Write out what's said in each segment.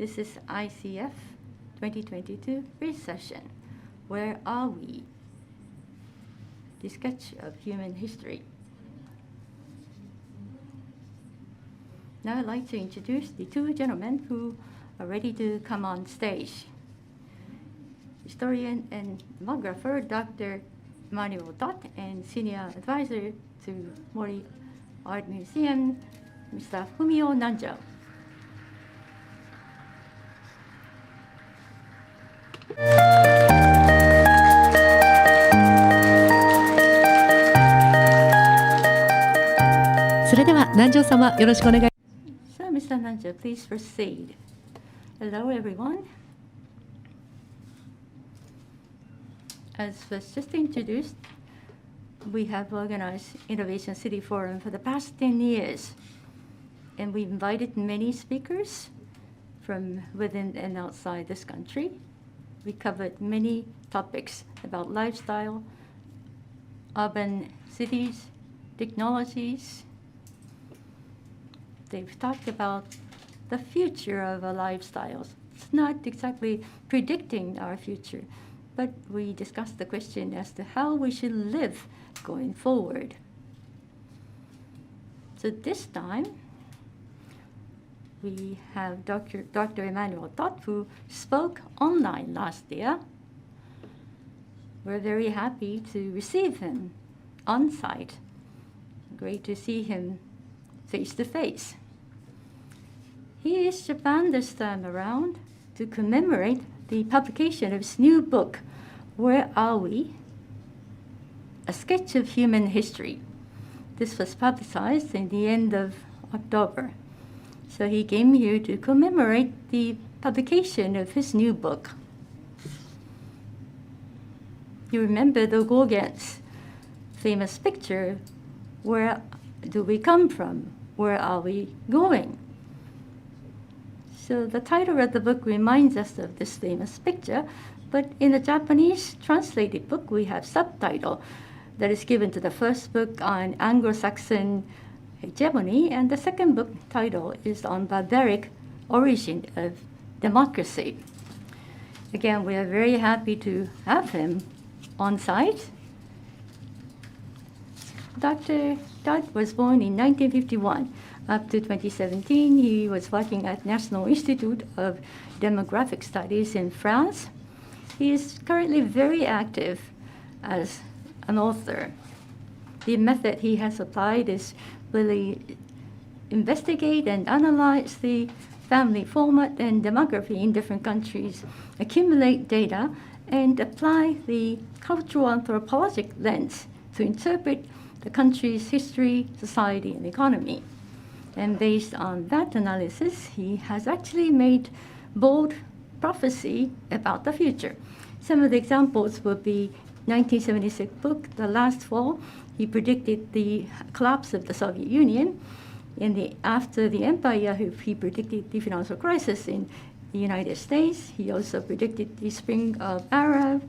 This is ICF2022 Pre-session Where Are We? The sketch of human history. Now I'd like to introduce the two gentlemen who are ready to come on stage. Historian and demographer Dr. Emmanuel Todd and senior advisor to Mori Art Museum, Mr. Fumio Nanjo. So, Mr. Nanjo, please proceed. Hello, everyone. As was just introduced, we have organized Innovation City Forum for the past 10 years, and we invited many speakers from within and outside this country. We covered many topics about lifestyle, urban cities, technologies. They've talked about the future of our lifestyles. It's not exactly predicting our future, but we discussed the question as to how we should live going forward. So this time, we have Dr. Emmanuel Todd, who spoke online last year. We're very happy to receive him on site. Great to see him face to face. He is Japan this time around to commemorate the publication of his new book, Where Are We? A Sketch of Human History. This was publicized in the end of October. So he came here to commemorate the publication of his new book. You remember the Gauguin's famous picture, Where Do We Come From? Where Are We Going? So the title of the book reminds us of this famous picture, but in the Japanese translated book, we have subtitle that is given to the first book on Anglo-Saxon hegemony, and the second book title is on barbaric origin of democracy. Again, we are very happy to have him on site. Dr. Todd was born in 1951. Up to 2017, he was working at National Institute of Demographic Studies in France. He is currently very active as an author. The method he has applied is really investigate and analyze the family format and demography in different countries, accumulate data, and apply the cultural anthropologic lens to interpret the country's history, society, and economy. And based on that analysis, he has actually made bold prophecy about the future. Some of the examples would be 1976 book, The Last Fall. He predicted the collapse of the Soviet Union. After the empire, he predicted the financial crisis in the United States. He also predicted the spring of Arab,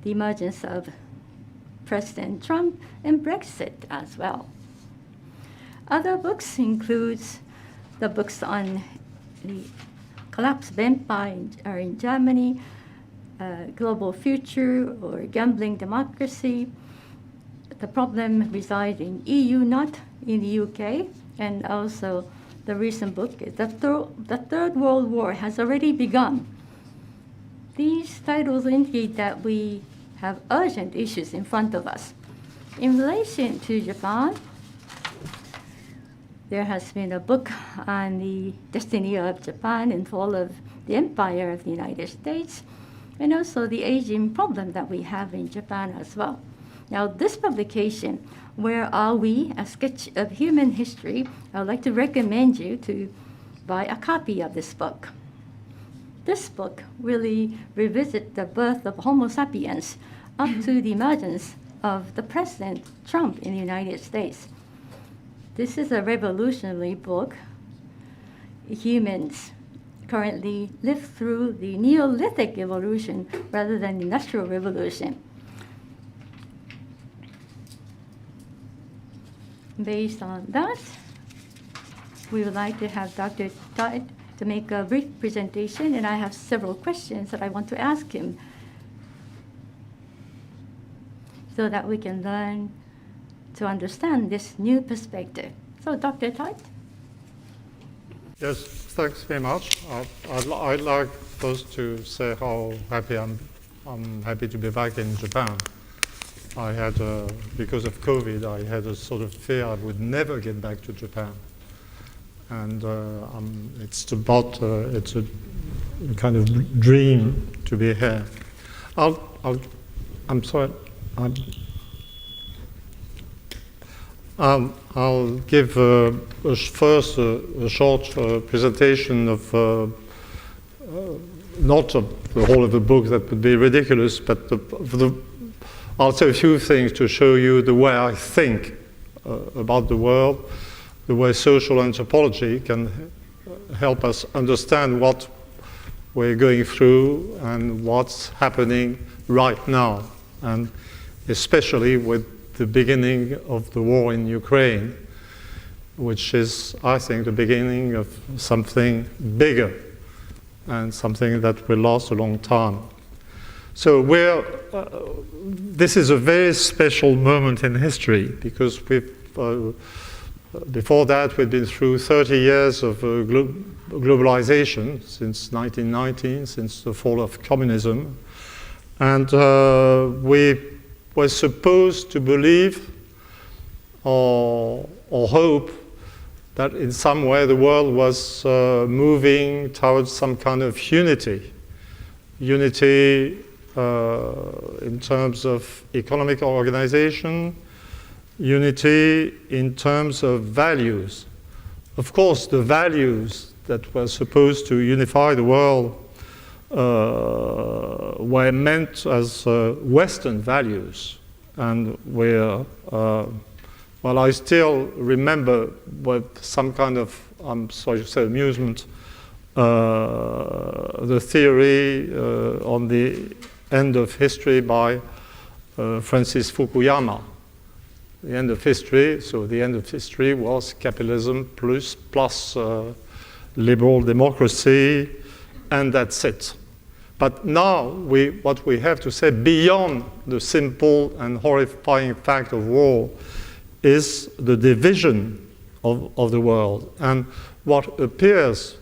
the emergence of President Trump, and Brexit as well. Other books includes the books on the collapse of empire in Germany, global future or gambling democracy. The problem resides in EU, not in the UK, and also the recent book is the Third World War has already begun. These titles indicate that we have urgent issues in front of us. In relation to Japan, there has been a book on the destiny of Japan and fall of the empire of the United States, and also the aging problem that we have in Japan as well. Now, this publication, Where Are We? A Sketch of Human History, I would like to recommend you to buy a copy of this book. This book really revisits the birth of Homo sapiens up to the emergence of the President Trump in the United States. This is a revolutionary book. Humans currently live through the Neolithic evolution rather than the Industrial Revolution. Based on that, we would like to have Dr. Todd to make a brief presentation, and I have several questions that I want to ask him so that we can learn to understand this new perspective. So, Dr. Todd? Yes, thanks very much. I'd like first to say how happy I'm happy to be back in Japan. I had, because of COVID, I had a sort of fear I would never get back to Japan. And it's a kind of dream to be here. I'm sorry. I'll give first a short presentation of not of the whole of the book, that would be ridiculous, but I'll say a few things to show you the way I think about the world, the way social anthropology can help us understand what we're going through and what's happening right now, and especially with the beginning of the war in Ukraine, which is, I think, the beginning of something bigger and something that will last a long time. So this is a very special moment in history, because before that we've been through 30 years of globalization, since 1919, since the fall of communism, and we were supposed to believe or hope that in some way the world was moving towards some kind of unity in terms of economic organization, unity in terms of values. Of course, the values that were supposed to unify the world were meant as Western values, and well, I still remember with some kind of, I'm sorry to say, amusement, the theory on the end of history by Francis Fukuyama. The end of history, so the end of history was capitalism plus liberal democracy, and that's it. But now what we have to say beyond the simple and horrifying fact of war is the division of the world. And what appears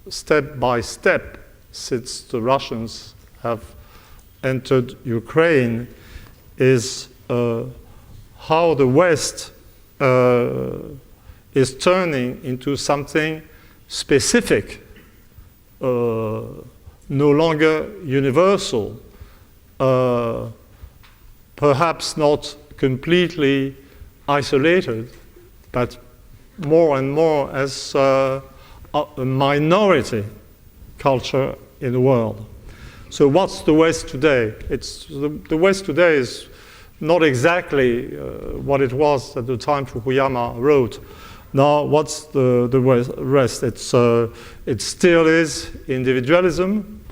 step by step since the Russians have entered Ukraine is how the West is turning into something specific, no longer universal, perhaps not completely isolated, but more and more as a minority culture in the world. So what's the West today? The West today is not exactly what it was at the time Fukuyama wrote. Now, what's the rest? It still is individualism.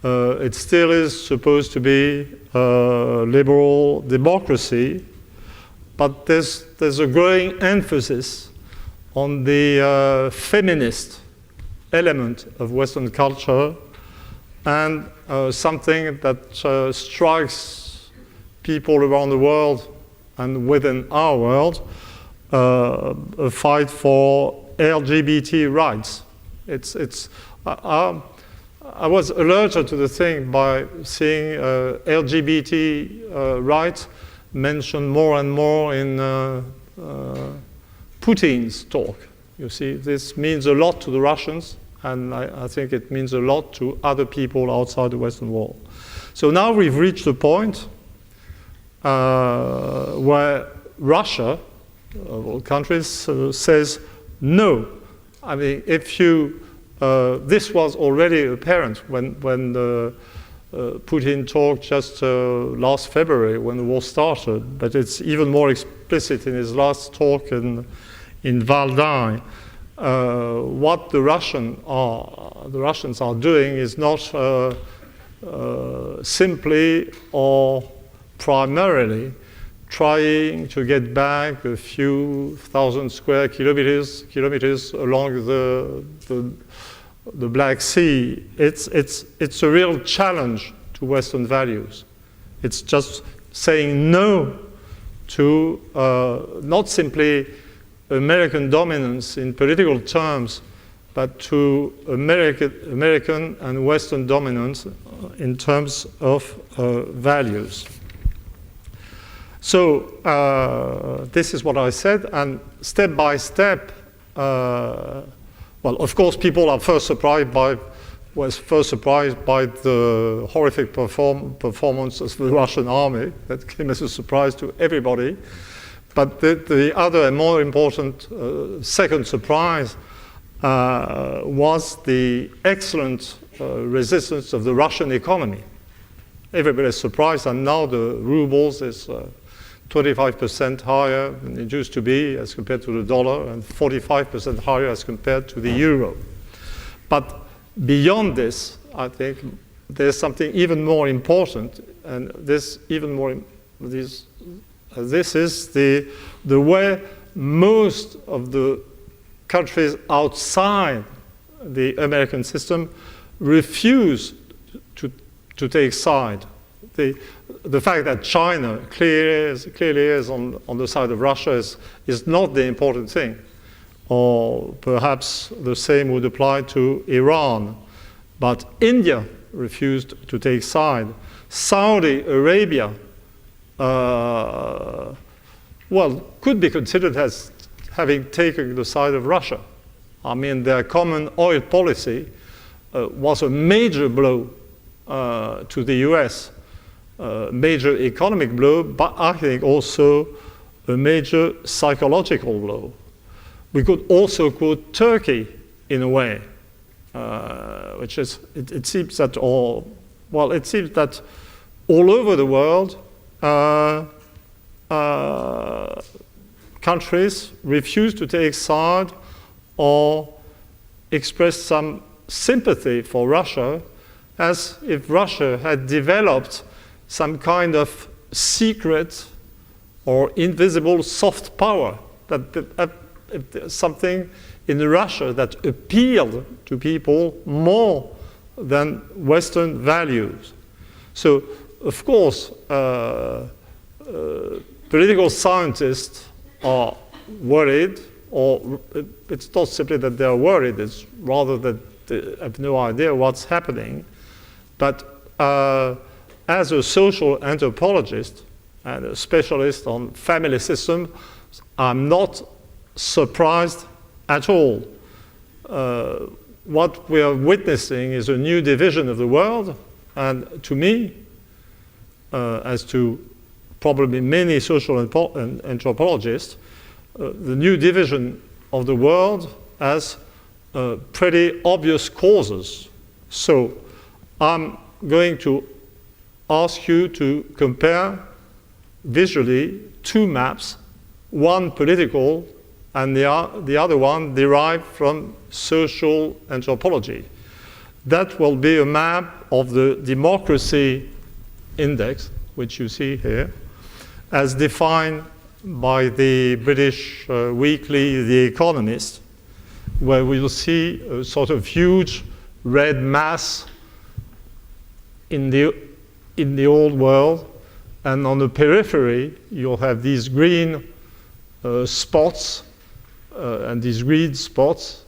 It still is supposed to be liberal democracy, but there's a growing emphasis on the feminist element of Western culture, and something that strikes people around the world and within our world, a fight for LGBT rights. I was alerted to the thing by seeing LGBT rights mentioned more and more in Putin's talk. You see, this means a lot to the Russians, and I think it means a lot to other people outside the Western world. So now we've reached a point where Russia, of all countries, says no. I mean, if you, this was already apparent when Putin talked just last February when the war started, but it's even more explicit in his last talk in Valdai. What the Russians are doing is not simply or primarily trying to get back a few thousand square kilometers along the Black Sea, it's a real challenge to Western values. It's just saying no to not simply American dominance in political terms, but to American and Western dominance in terms of values. So this is what I said, and step by step, well, of course, people are first surprised by the horrific performance of the Russian army. That came as a surprise to everybody. But the other and more important second surprise was the excellent resistance of the Russian economy. Everybody is surprised, and now the rubles is 25% higher than it used to be as compared to the dollar, and 45% higher as compared to the euro. But beyond this, I think there's something even more important, and this is the way most of the countries outside the American system refuse to take side. The fact that China clearly is on the side of Russia is not the important thing. Or perhaps the same would apply to Iran. But India refused to take side. Saudi Arabia, could be considered as having taken the side of Russia. I mean, their common oil policy was a major blow to the US, major economic blow, but I think also a major psychological blow. We could also quote Turkey in a way, which is, it seems that all over the world, countries refuse to take side or express some sympathy for Russia, as if Russia had developed some kind of secret or invisible soft power, that something in Russia that appealed to people more than Western values. So, of course, political scientists are worried, or it's not simply that they're worried, it's rather that they have no idea what's happening. But as a social anthropologist and a specialist on family systems, I'm not surprised at all. What we are witnessing is a new division of the world, and to me, as to probably many social anthropologists, the new division of the world has pretty obvious causes. So I'm going to ask you to compare visually two maps, one political and the other one derived from social anthropology. That will be a map of the democracy index, which you see here, as defined by the British weekly The Economist, where we'll see a sort of huge red mass in the old world, and on the periphery you'll have these green spots, and these green spots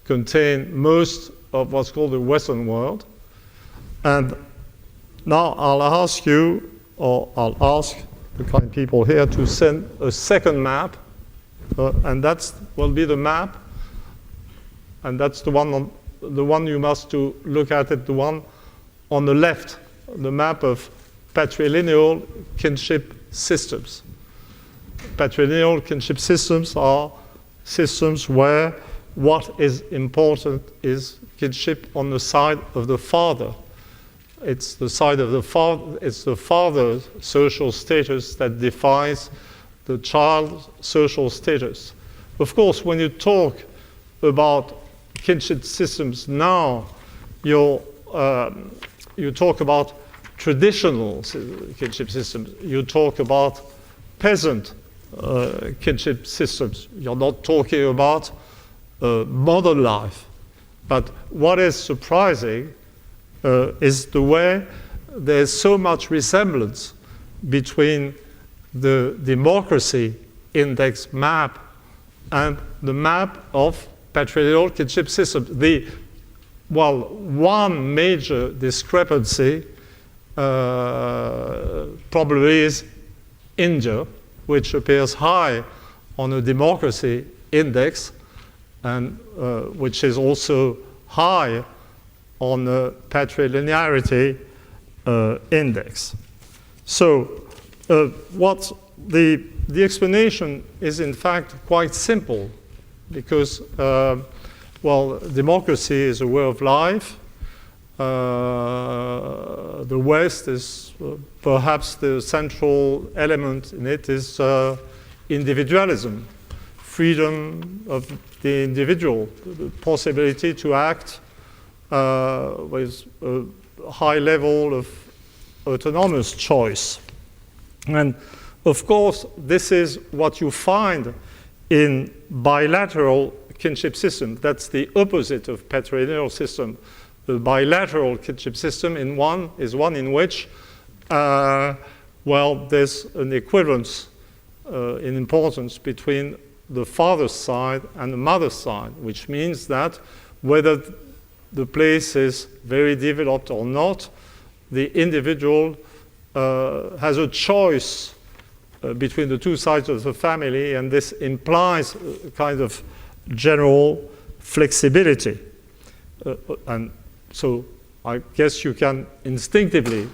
contain most of what's called the Western world. And now I'll ask you, or I'll ask the kind people here to send a second map, and that will be the map, and that's the one you must to look at it, the one on the left, the map of patrilineal kinship systems. Patrilineal kinship systems are systems where what is important is kinship on the side of the father. It's the side of the father, it's the father's social status that defines the child's social status. Of course, when you talk about kinship systems now, you talk about traditional kinship systems. You talk about peasant kinship systems. You're not talking about modern life But what is surprising is the way there's so much resemblance between the democracy index map and the map of patrilineal kinship systems. One major discrepancy probably is India, which appears high on a democracy index and which is also high on the patrilinearity index. So what the explanation is in fact quite simple, because democracy is a way of life. The West is perhaps the central element in it is individualism, freedom of the individual, the possibility to act with a high level of autonomous choice. And of course, this is what you find in bilateral kinship system. That's the opposite of patrilineal system. The bilateral kinship system is one in which, there's an equivalence in importance between the father's side and the mother's side, which means that whether the place is very developed or not, the individual has a choice between the two sides of the family, and this implies a kind of general flexibility. And so I guess you can instinctively,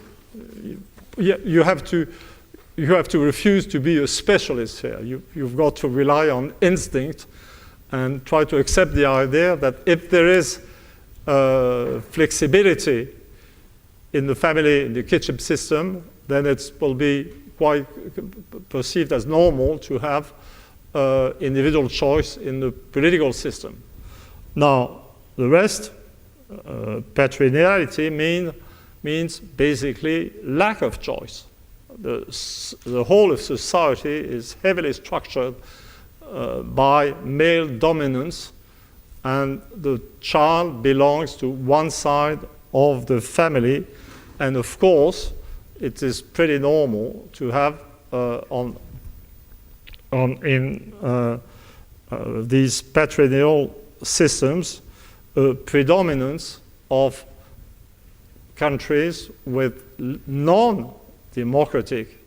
you have to refuse to be a specialist here. You've got to rely on instinct and try to accept the idea that if there is flexibility in the family, in the kinship system, then it will be quite perceived as normal to have individual choice in the political system. Now, the rest, patrilinearity means basically lack of choice. The whole of society is heavily structured by male dominance, and the child belongs to one side of the family. And of course, it is pretty normal to have in these patrilineal systems a predominance of countries with non-democratic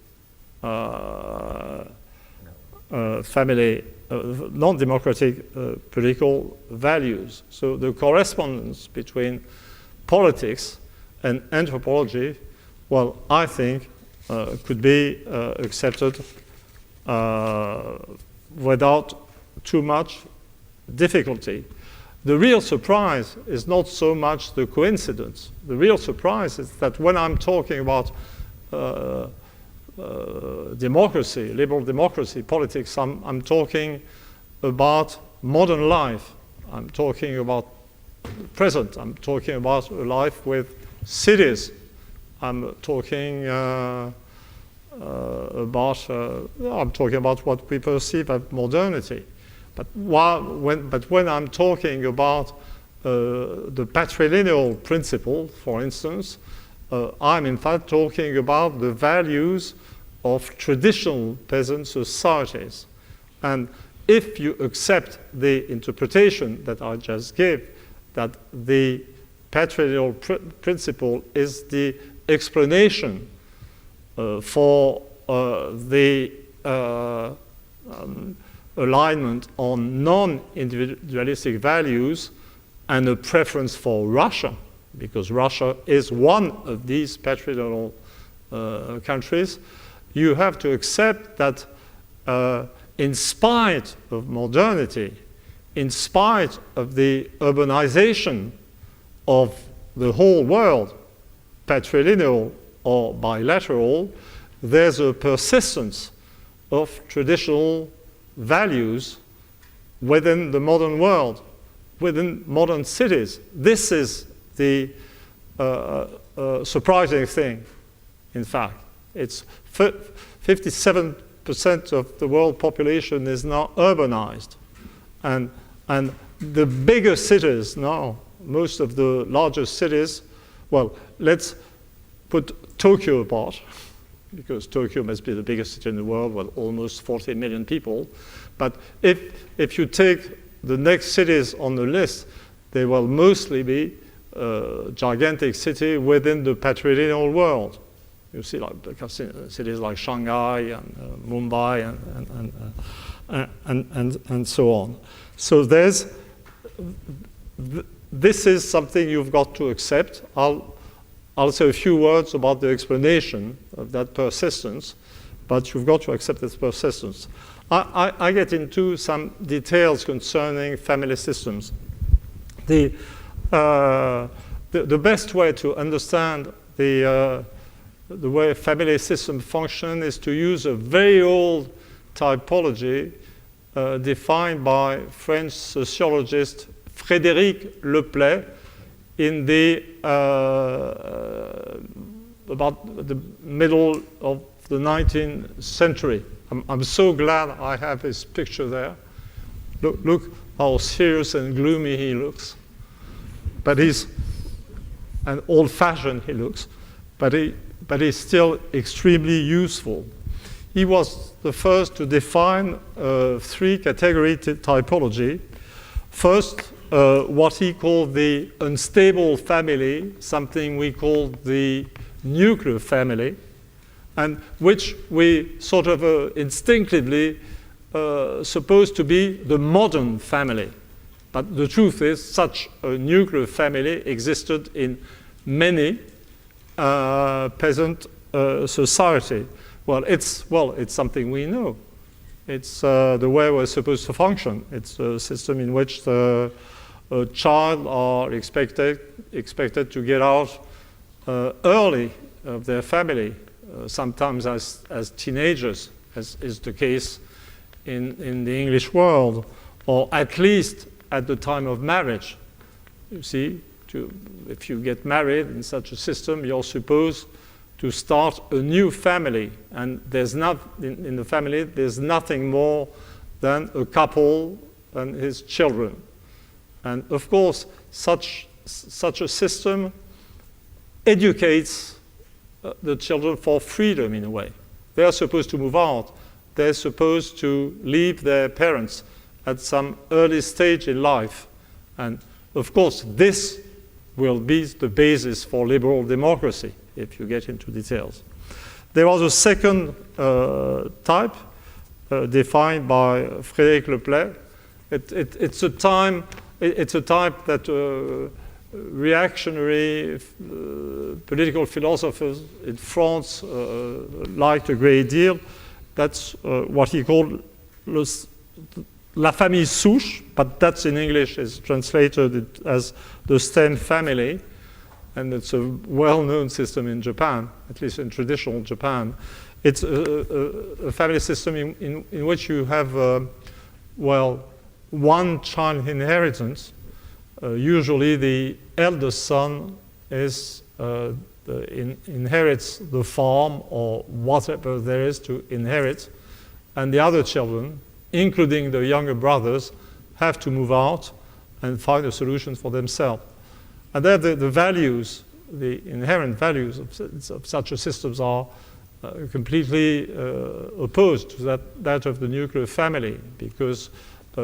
family, non-democratic political values. So the correspondence between politics and anthropology, well, I think could be accepted without too much difficulty. The real surprise is not so much the coincidence. The real surprise is that when I'm talking about democracy, liberal democracy, politics, I'm talking about modern life. I'm talking about present. I'm talking about a life with cities. I'm talking about what we perceive as modernity. But when I'm talking about the patrilineal principle, for instance, I'm in fact talking about the values of traditional peasant societies. And if you accept the interpretation that I just gave, that the patrilineal principle is the explanation for the alignment on non-individualistic values and a preference for Russia, because Russia is one of these patrilineal countries, you have to accept that in spite of modernity, in spite of the urbanization of the whole world, patrilineal or bilateral, there's a persistence of traditional values within the modern world, within modern cities. This is the surprising thing, in fact. It's 57% of the world population is now urbanized. And the bigger cities now, most of the largest cities, well, let's put Tokyo apart, because Tokyo must be the biggest city in the world with almost 40 million people. But if you take the next cities on the list, they will mostly be gigantic city within the patrilineal world. You see, like cities like Shanghai and Mumbai and so on. So this is something you've got to accept. I'll say a few words about the explanation of that persistence, but you've got to accept its persistence. I get into some details concerning family systems. The best way to understand the way family systems function is to use a very old typology defined by French sociologist Frédéric Leplay in the about the middle of the 19th century. I'm so glad I have his picture there. Look how serious and gloomy he looks. But he's an old-fashioned he looks, but he's still extremely useful. He was the first to define three-category typology. First, what he called the unstable family, something we call the nuclear family, and which we sort of instinctively supposed to be the modern family. But the truth is, such a nuclear family existed in many peasant society. Well, it's something we know. It's the way we're supposed to function. It's a system in which the child are expected to get out early of their family, sometimes as teenagers, as is the case in the English world, or at least at the time of marriage. You see, if you get married in such a system, you're supposed to start a new family, and there's not in the family there's nothing more than a couple and his children. And of course, such a system educates the children for freedom in a way. They are supposed to move out. They're supposed to leave their parents at some early stage in life. And of course, this will be the basis for liberal democracy, if you get into details. There was a second type defined by Frédéric Leplay. It's a type that reactionary political philosophers in France liked a great deal. That's what he called la famille souche, but that's in English is translated as the stem family. And it's a well-known system in Japan, at least in traditional Japan. It's a family system in which you have, one child inheritance. Usually the eldest son inherits the farm or whatever there is to inherit, and the other children, including the younger brothers, have to move out and find a solution for themselves. And there the values, the inherent values of such a systems are completely opposed to that of the nuclear family, because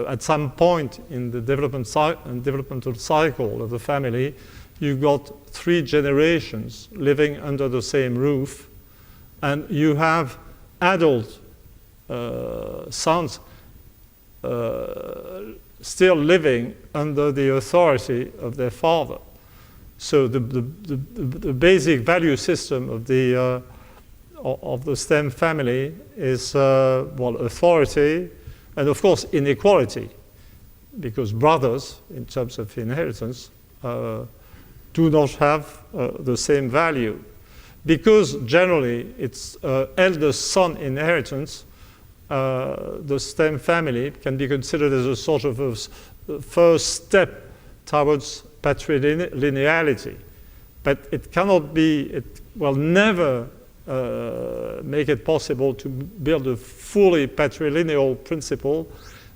at some point in the developmental cycle of the family, you've got 3 generations living under the same roof, and you have adult sons still living under the authority of their father. So the basic value system of the STEM family is authority, and of course inequality, because brothers, in terms of inheritance, do not have the same value. Because generally it's eldest son inheritance, the STEM family can be considered as a sort of a first step towards patrilineality. But it cannot be, it will never make it possible to build a fully patrilineal principle,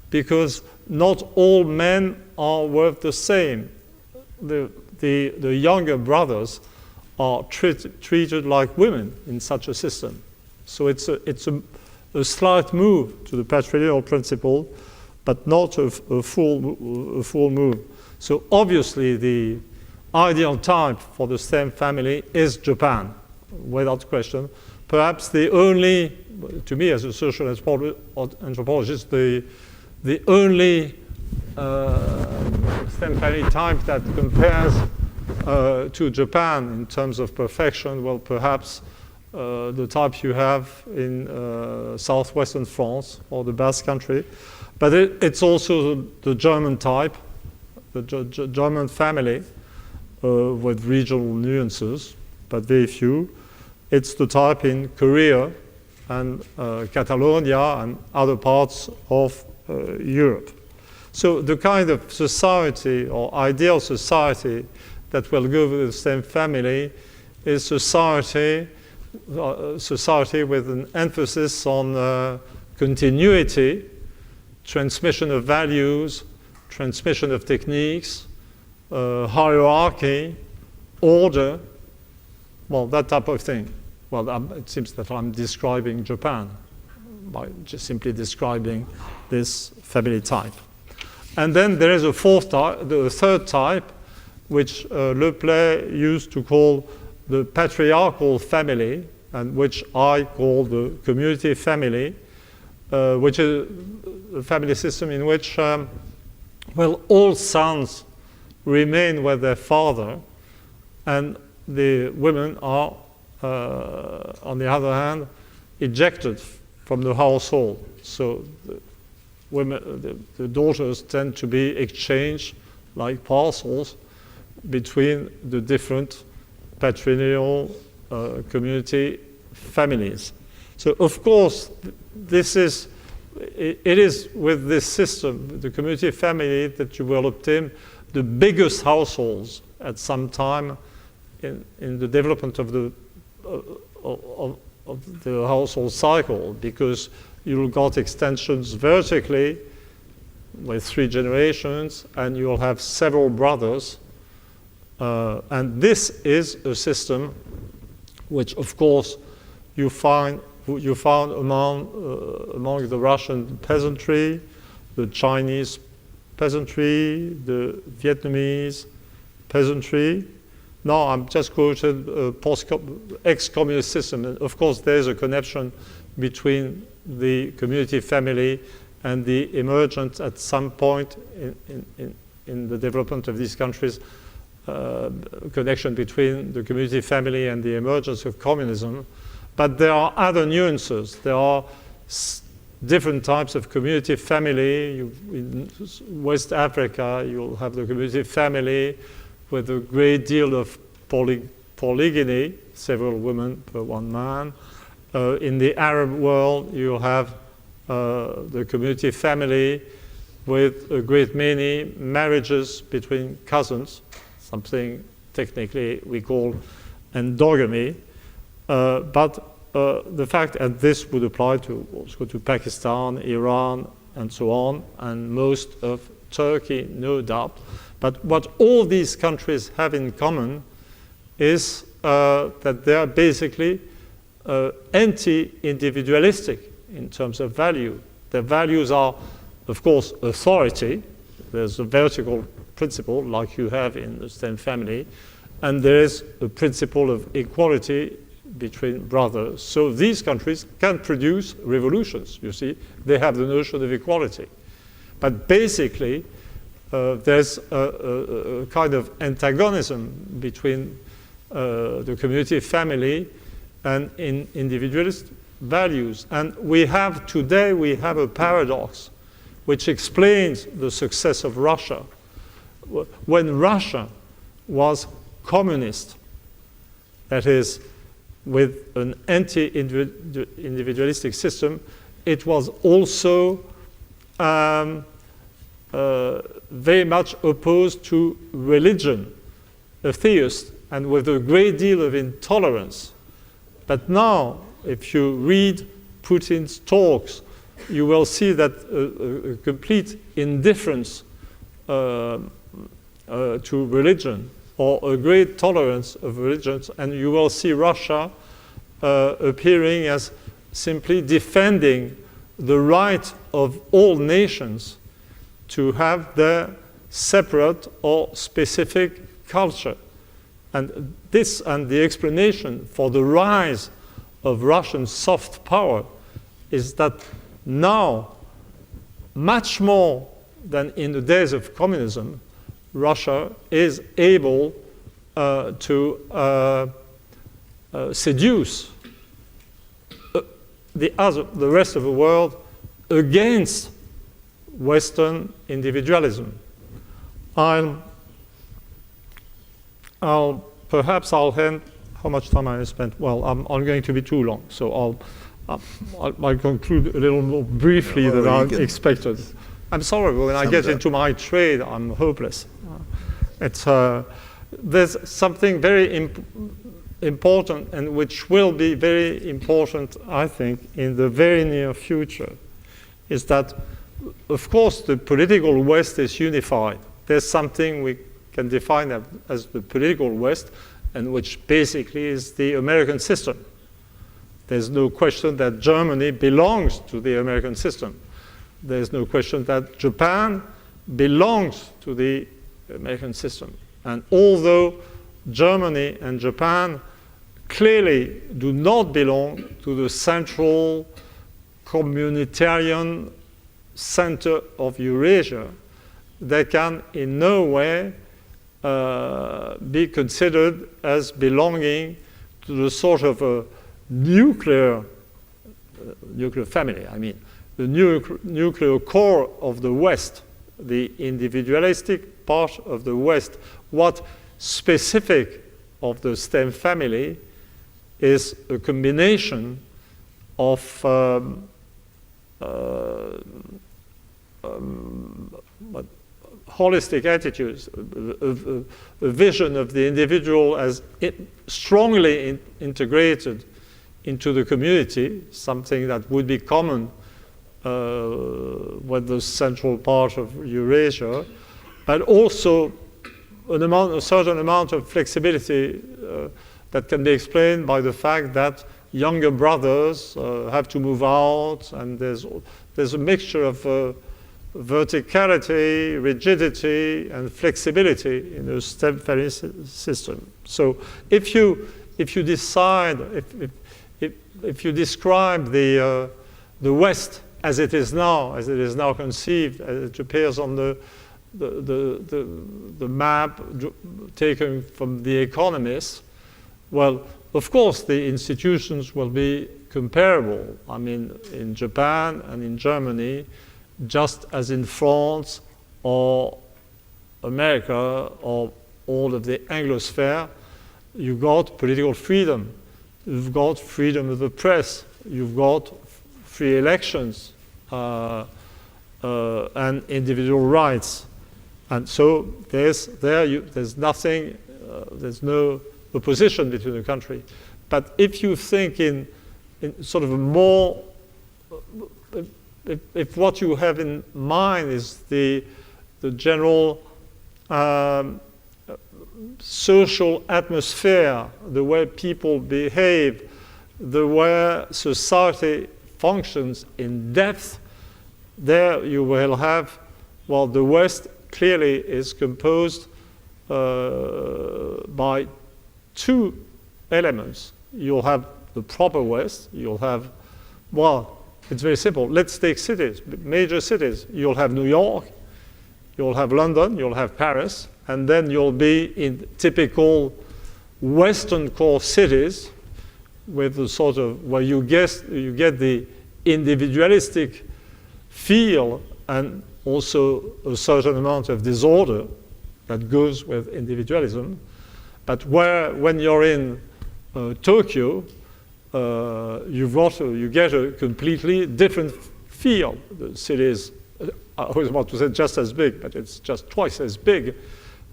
because not all men are worth the same. the younger brothers are treated like women in such a system. So it's a slight move to the patrilineal principle, but not a full move. So obviously the ideal type for the same family is Japan, without question. Perhaps the only, to me as a social anthropologist, the only stem family type that compares to Japan in terms of perfection, well, perhaps the type you have in southwestern France or the Basque Country. But it's also the German type, the German family with regional nuances, but very few. It's the type in Korea and Catalonia and other parts of Europe. So the kind of society or ideal society that will go with the same family is society with an emphasis on continuity, transmission of values, transmission of techniques, hierarchy, order, well, that type of thing. Well, it seems that I'm describing Japan by just simply describing this family type. And then there is a third type, which Le Play used to call the patriarchal family, and which I call the community family, which is a family system in which, well, all sons remain with their father, and the women are, on the other hand, ejected from the household. So the daughters tend to be exchanged like parcels between the different patrilineal community families. So of course, it is with this system, the community family, that you will obtain the biggest households at some time in the development of the household cycle, because you'll got extensions vertically with 3 generations, and you'll have several brothers. And this is a system which, of course, you found among the Russian peasantry, the Chinese peasantry, the Vietnamese peasantry. No, I'm just quoted ex-communist system. And of course, there's a connection between the community family and the emergence at some point in the development of these countries, connection between the community family and the emergence of communism. But there are other nuances. There are different types of community family. In West Africa, you'll have the community family with a great deal of polygyny, several women per one man. In the Arab world, you have the community family with a great many marriages between cousins, something technically we call endogamy. But the fact, and this would apply to also to Pakistan, Iran, and so on, and most of Turkey, no doubt. But what all these countries have in common is that they are basically anti-individualistic in terms of value. Their values are, of course, authority. There's a vertical principle like you have in the same family, and there is a principle of equality between brothers. So these countries can produce revolutions, you see. They have the notion of equality. But basically, there's a kind of antagonism between the community family and individualist values. And today we have a paradox which explains the success of Russia. When Russia was communist, that is, with an anti-individualistic system, it was also very much opposed to religion, a theist, and with a great deal of intolerance. But now, if you read Putin's talks, you will see that a complete indifference to religion, or a great tolerance of religions, and you will see Russia appearing as simply defending the right of all nations to have their separate or specific culture. And this, and the explanation for the rise of Russian soft power, is that now, much more than in the days of communism, Russia is able to seduce the rest of the world against Western individualism. Perhaps I'll hand. How much time I spent? Well, I'm going to be too long, so I'll conclude a little more briefly than I expected. I'm sorry, when I get into my trade, I'm hopeless. There's something very important, and which will be very important, I think, in the very near future, is that, of course, the political West is unified. There's something we can define as the political West, and which basically is the American system. There's no question that Germany belongs to the American system. There's no question that Japan belongs to the American system. And although Germany and Japan clearly do not belong to the central communitarian center of Eurasia, they can in no way be considered as belonging to the sort of a nuclear family. I mean, the nuclear core of the West, the individualistic part of the West. What specific of the STEM family is a combination of holistic attitudes, a vision of the individual as strongly integrated into the community, something that would be common with the central part of Eurasia, but also a certain amount of flexibility that can be explained by the fact that younger brothers have to move out, and there's a mixture of verticality, rigidity, and flexibility in the STEM family system. So if you decide, if you describe the West as it is now conceived, as it appears on the map taken from The Economist, well, of course, the institutions will be comparable. I mean, in Japan and in Germany, just as in France or America or all of the Anglosphere, you've got political freedom, you've got freedom of the press, you've got free elections and individual rights. And so there's nothing, there's no opposition between the country. But if you think in sort of a more, if what you have in mind is the general social atmosphere, the way people behave, the way society functions in depth, there you will have, well, the West clearly is composed by two elements. You'll have the proper West, you'll have, well, it's very simple. Let's take cities, major cities. You'll have New York, you'll have London, you'll have Paris, and then you'll be in typical Western core cities with the sort of, where you get the individualistic feel and also a certain amount of disorder that goes with individualism. But when you're in Tokyo, you get a completely different feel. The city is, I always want to say just as big, but it's just twice as big.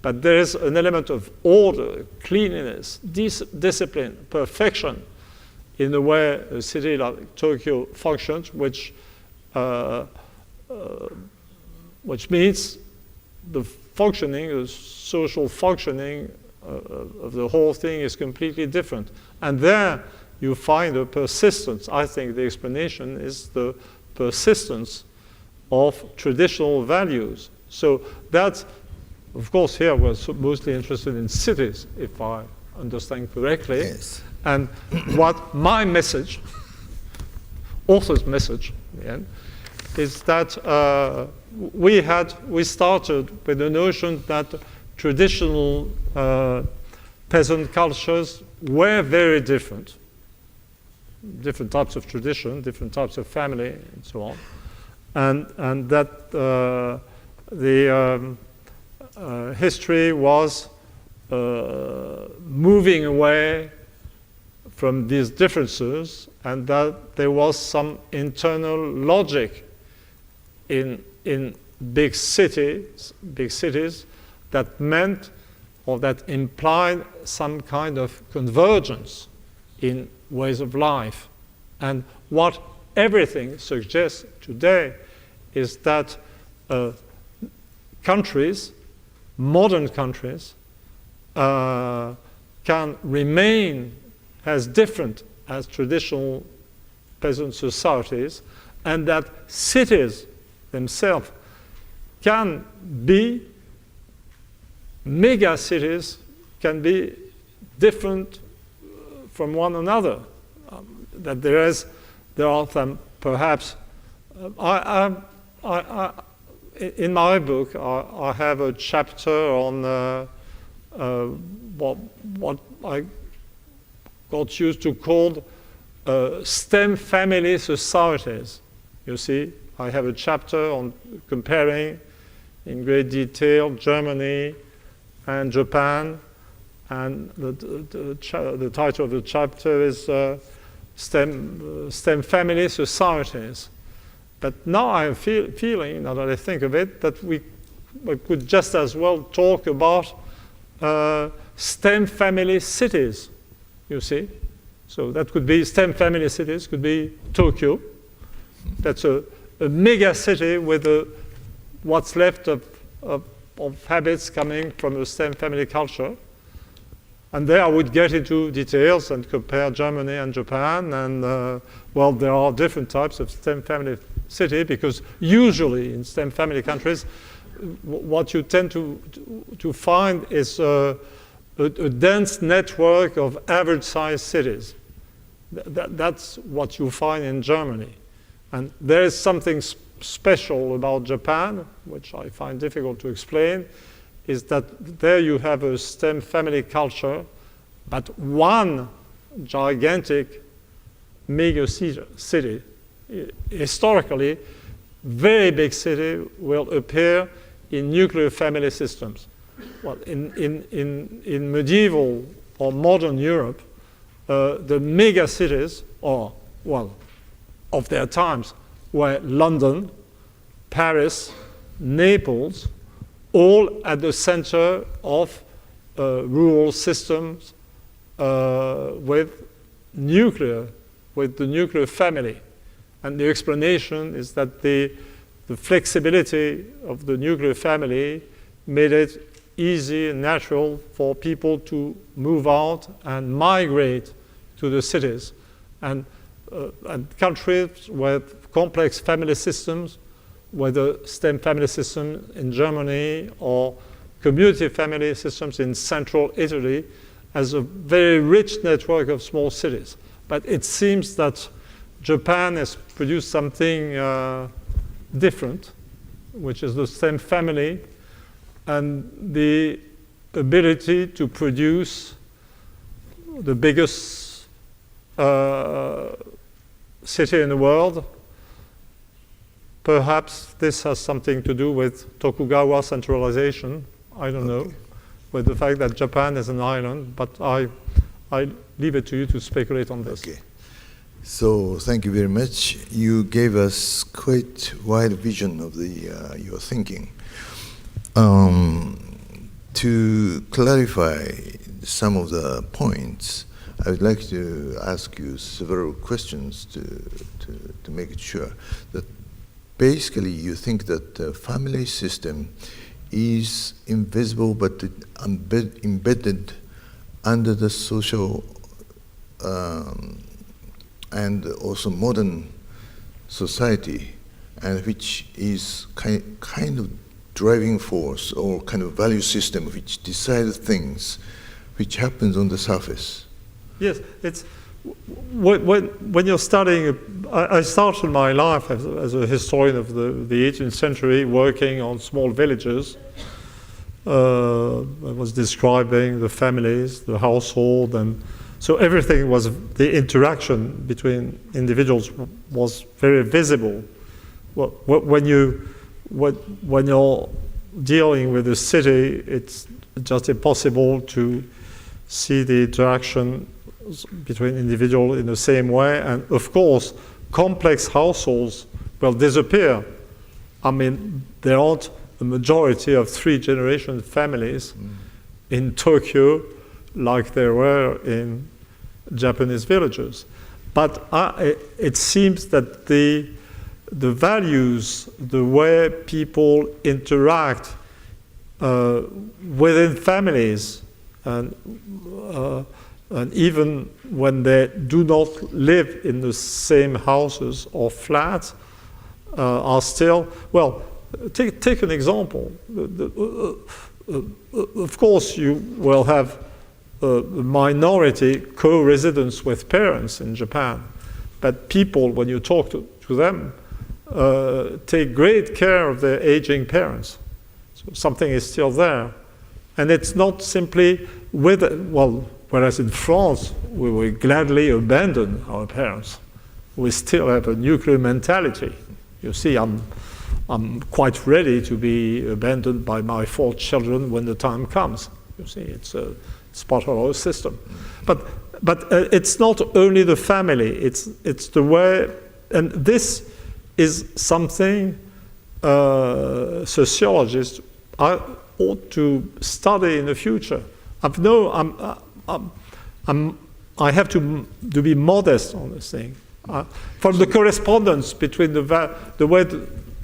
But there is an element of order, cleanliness, discipline, perfection in the way a city like Tokyo functions, which means the functioning, the social functioning of the whole thing is completely different. And there you find a persistence. I think the explanation is the persistence of traditional values. So that's, of course, here we're mostly interested in cities, if I understand correctly. Yes. And what my message, author's message, in the end, is that we started with the notion that traditional peasant cultures were very different. Different types of tradition, different types of family, and so on. And that the history was moving away from these differences, and that there was some internal logic in big cities that meant or that implied some kind of convergence in ways of life. And what everything suggests today is that countries, modern countries, can remain as different as traditional peasant societies, and that cities themselves can be, mega cities can be different from one another. That there are some perhaps. In my book, I have a chapter on what I got used to called STEM family societies. You see, I have a chapter on comparing in great detail Germany and Japan, and the title of the chapter is STEM family societies. But now I'm feeling, now that I think of it, that we could just as well talk about STEM family cities, you see. So that could be STEM family cities, could be Tokyo. That's a mega city with what's left of habits coming from a STEM family culture. And there I would get into details and compare Germany and Japan. And, well, there are different types of STEM family city, because usually in STEM family countries, what you tend to find is a dense network of average-sized cities. That's what you find in Germany. And there is something special about Japan, which I find difficult to explain, is that there you have a STEM family culture, but one gigantic mega city, historically, very big city will appear in nuclear family systems. Well, in medieval or modern Europe, the mega cities, of their times, were London, Paris, Naples, all at the center of rural systems with the nuclear family. And the explanation is that the flexibility of the nuclear family made it easy and natural for people to move out and migrate to the cities. And countries with complex family systems, whether STEM family system in Germany or community family systems in central Italy, has a very rich network of small cities. But it seems that Japan has produced something different, which is the STEM family, and the ability to produce the biggest city in the world. Perhaps this has something to do with Tokugawa centralization, I don't know, with the fact that Japan is an island, but I leave it to you to speculate on this. Okay. So thank you very much. You gave us quite wide vision of your thinking. To clarify some of the points, I would like to ask you several questions to make it sure that basically you think that the family system is invisible but embedded under the social and also modern society, and which is kind of driving force or kind of value system which decides things which happens on the surface. Yes, it's when you're studying. I started my life as a historian of the 18th century, working on small villages. I was describing the families, the household, and so everything was, the interaction between individuals was very visible. When you're dealing with a city, it's just impossible to see the interaction between individuals in the same way. And of course, complex households will disappear. I mean, there aren't a majority of 3-generation families in Tokyo like there were in Japanese villages. But it seems that the values, the way people interact within families, and even when they do not live in the same houses or flats, are still, well, take an example. Of course, you will have a minority co-residence with parents in Japan, but people, when you talk to them, take great care of their aging parents. So something is still there. And it's not simply whereas in France, we will gladly abandon our parents. We still have a nuclear mentality. You see, I'm quite ready to be abandoned by my 4 children when the time comes. You see, it's part of our system. But it's not only the family, it's the way, and this is something sociologists ought to study in the future. I have to be modest on this thing. From the correspondence between the way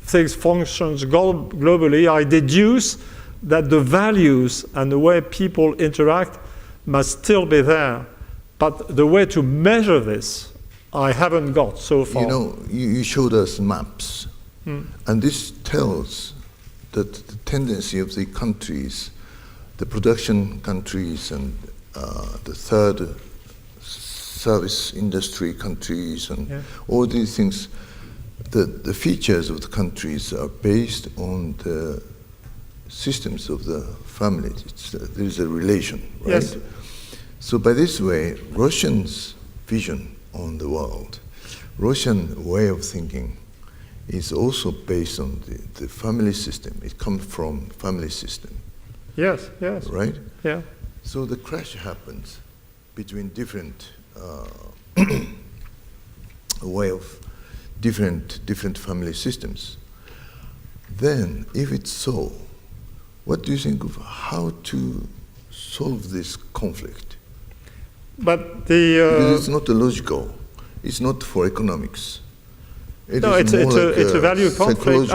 things functions globally, I deduce that the values and the way people interact must still be there. But the way to measure this, I haven't got so far. You know, you showed us maps, and this tells that the tendency of the countries, the production countries and the third service industry countries and all these things, the features of the countries are based on the systems of the families. There is a relation, right? Yes. So by this way, Russians' vision on the world, Russian way of thinking is also based on the family system. It comes from family system. Yes, yes. Right? Yeah. So the clash happens between different way of different family systems. Then, if it's so, what do you think of how to solve this conflict? But because it's not logical. It's not for economics. It's a value conflict.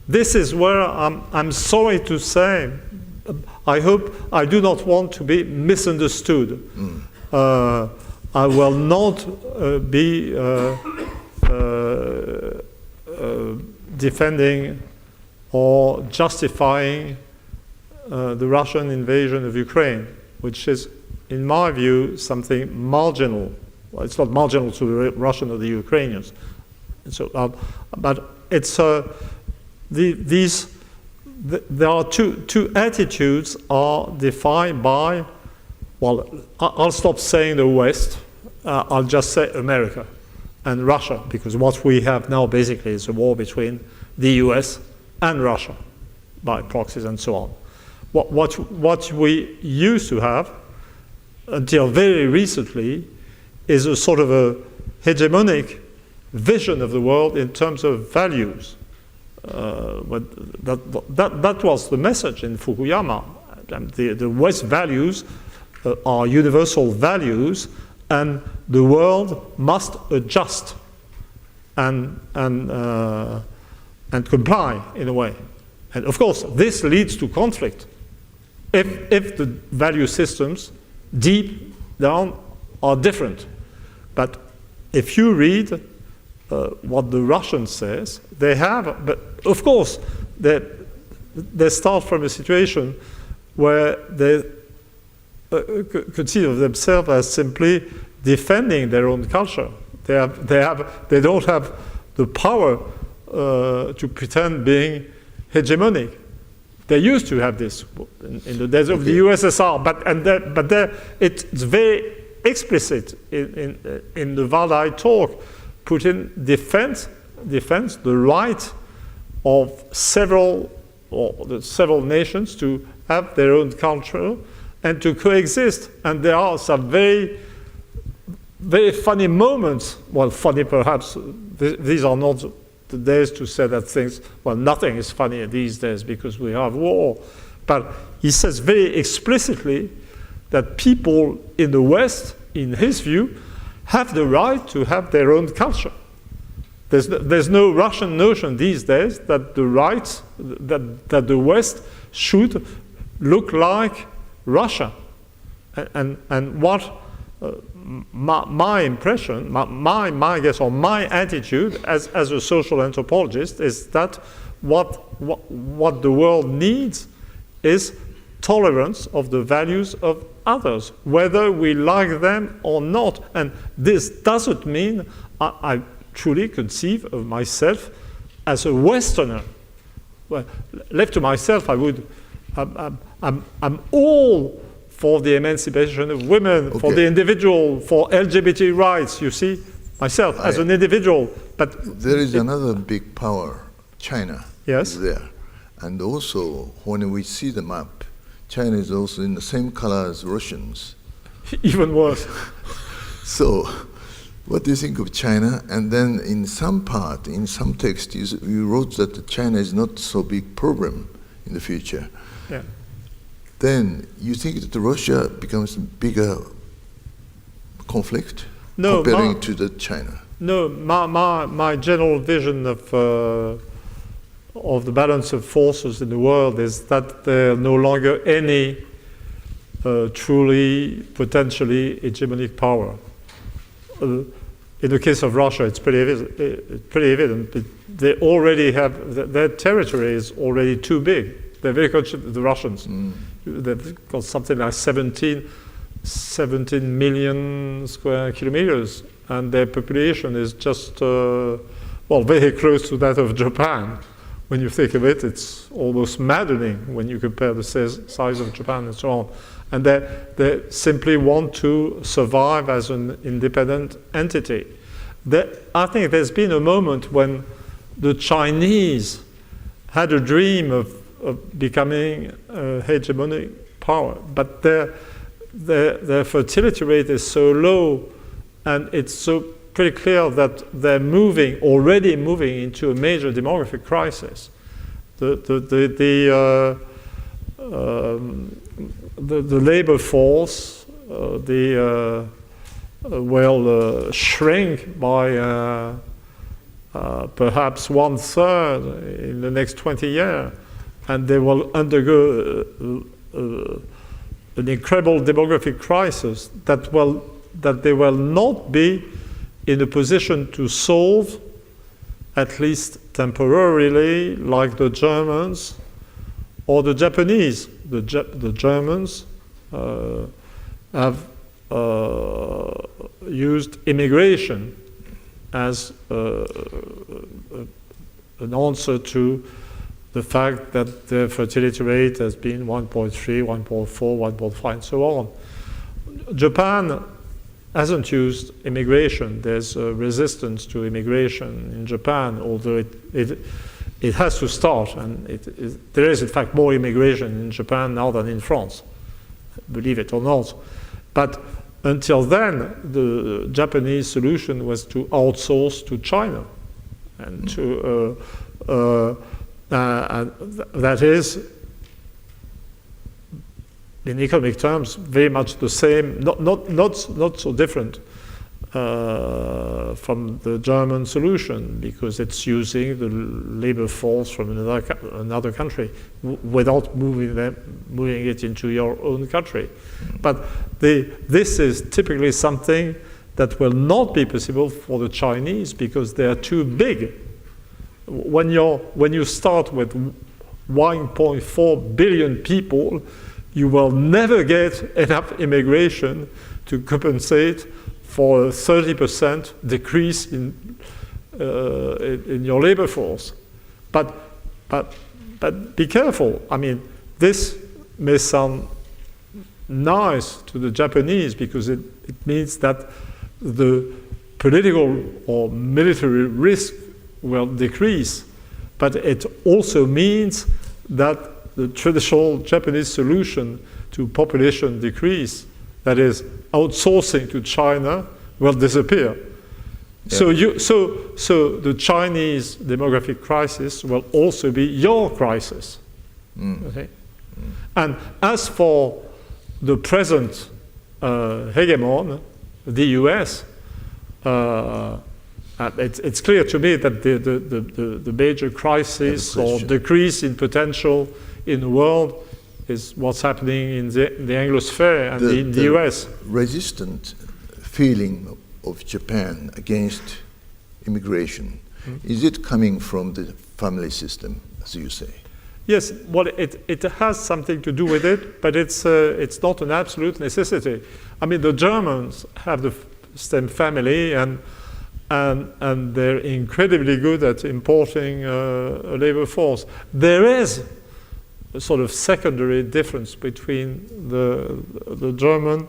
This is where I'm sorry to say, I do not want to be misunderstood. I will not be defending or justifying the Russian invasion of Ukraine, which is, in my view, something marginal. Well, it's not marginal to the Russians or the Ukrainians. So, but it's there are two attitudes are defined by. Well, I'll stop saying the West. I'll just say America and Russia, because what we have now basically is a war between the U.S. and Russia by proxies and so on. What we used to have until very recently is a sort of a hegemonic vision of the world in terms of values. That was the message in Fukuyama. The West values are universal values, and the world must adjust and comply in a way. And of course, this leads to conflict. If the value systems deep down are different. But if you read what the Russians says, they have, but of course, they start from a situation where they consider themselves as simply defending their own culture. They don't have the power to pretend being hegemonic. They used to have this in the days of the USSR, but it's very explicit in the Vardai talk, Putin defends the right of several nations to have their own culture and to coexist. And there are some very, very funny moments. Well, funny perhaps. These are not the days to say that things. Well, nothing is funny these days because we have war. But he says very explicitly that people in the West, in his view, have the right to have their own culture. There's no Russian notion these days that that the West should look like Russia. And what my impression, my guess, or my attitude as a social anthropologist is that what the world needs is tolerance of the values of others, whether we like them or not. And this doesn't mean I truly conceive of myself as a Westerner. Well, left to myself, I'm all for the emancipation of women, for the individual, for LGBT rights, you see, myself as an individual. But there is another big power, China, yes, is there. And also, when we see the map, China is also in the same color as Russians. Even worse. So, what do you think of China? And then in some part, in some text, you wrote that China is not so big problem in the future. Yeah. Then you think that Russia becomes a bigger conflict comparing to the China? No, my general vision of the balance of forces in the world is that there are no longer any truly, potentially hegemonic power. In the case of Russia, it's pretty evident. They already have, their territory is already too big. They're very conscious, the Russians. They've got something like 17 million square kilometers, and their population is just, very close to that of Japan. When you think of it, it's almost maddening when you compare the size of Japan and so on. And they simply want to survive as an independent entity. I think there's been a moment when the Chinese had a dream of becoming a hegemonic power, but their fertility rate is so low, and it's so pretty clear that they're already moving into a major demographic crisis. The labor force will shrink by perhaps 1/3 in the next 20 years, and they will undergo an incredible demographic crisis that they will not be in a position to solve, at least temporarily, like the Germans or the Japanese. The Germans have used immigration as an answer to the fact that the fertility rate has been 1.3, 1.4, 1.5, and so on. Japan hasn't used immigration. There's a resistance to immigration in Japan, although it has to start, and there is in fact more immigration in Japan now than in France, believe it or not. But until then, the Japanese solution was to outsource to China, and that is, in economic terms, very much the same, not so different from the German solution, because it's using the labor force from another country without moving it into your own country. But this is typically something that will not be possible for the Chinese because they are too big. When you start with 1.4 billion people, you will never get enough immigration to compensate for a 30% decrease in your labor force. But be careful. I mean, this may sound nice to the Japanese because it means that the political or military risk will decrease, but it also means that the traditional Japanese solution to population decrease, that is outsourcing to China, will disappear. Yeah. So the Chinese demographic crisis will also be your crisis. Okay? And as for the present hegemon, the US, it's clear to me that the major crisis or decrease in potential in the world is what's happening in the Anglosphere and in the US. Resistant feeling of Japan against immigration, is it coming from the family system, as you say? Yes, well, it has something to do with it, but it's not an absolute necessity. I mean, the Germans have the same family, and they're incredibly good at importing a labor force. There is a sort of secondary difference between the German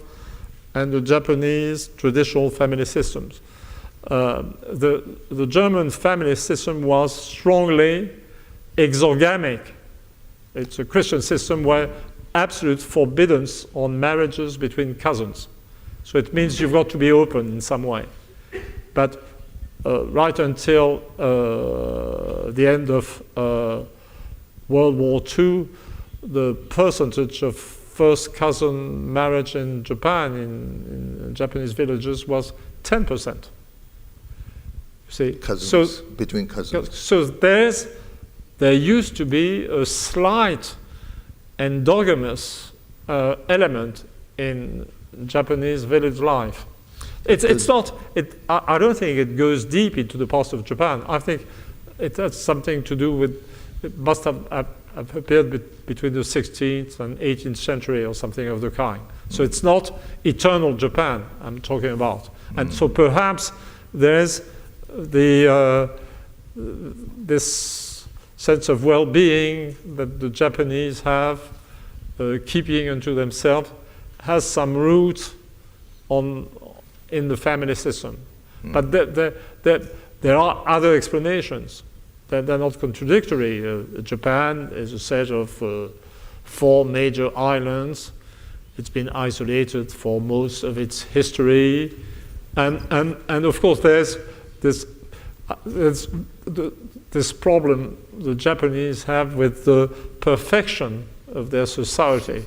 and the Japanese traditional family systems. The German family system was strongly exogamic. It's a Christian system where absolute forbiddance on marriages between cousins. So it means you've got to be open in some way. But right until the end of World War II, the percentage of first cousin marriage in Japan, in Japanese villages, was 10%. You see, cousins, between cousins. So there used to be a slight endogamous element in Japanese village life. It's not. I don't think it goes deep into the past of Japan. I think it has something to do with. It must have appeared between the 16th and 18th century or something of the kind. So it's not eternal Japan I'm talking about. And so perhaps there's this sense of well-being that the Japanese have, keeping unto themselves, has some roots in the family system. But there are other explanations. They're not contradictory. Japan is a set of 4 major islands. It's been isolated for most of its history. And of course there's this problem the Japanese have with the perfection of their society.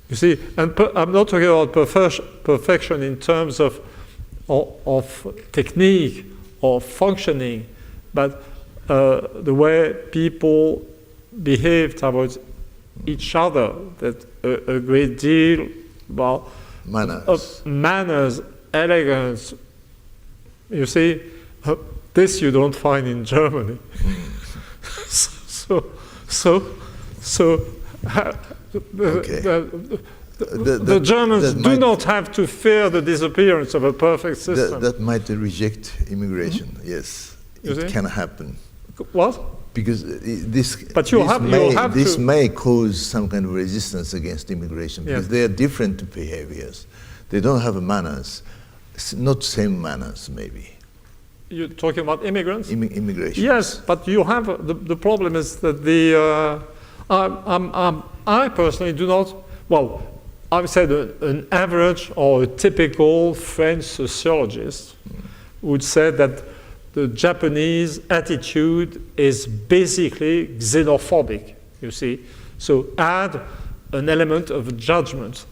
You see, and I'm not talking about perfection in terms of technique or functioning, but the way people behave towards each other, that a great deal about manners, elegance. You see, this you don't find in Germany. The Germans do not have to fear the disappearance of a perfect system. That might reject immigration. Yes, it can happen. What? Because this may cause some kind of resistance against immigration, because they are different behaviors. They don't have manners, not same manners maybe. You're talking about immigrants? Immigration. Yes, but you have the problem is that I personally do not. Well, I've said an average or a typical French sociologist would say that the Japanese attitude is basically xenophobic, you see. So add an element of judgment.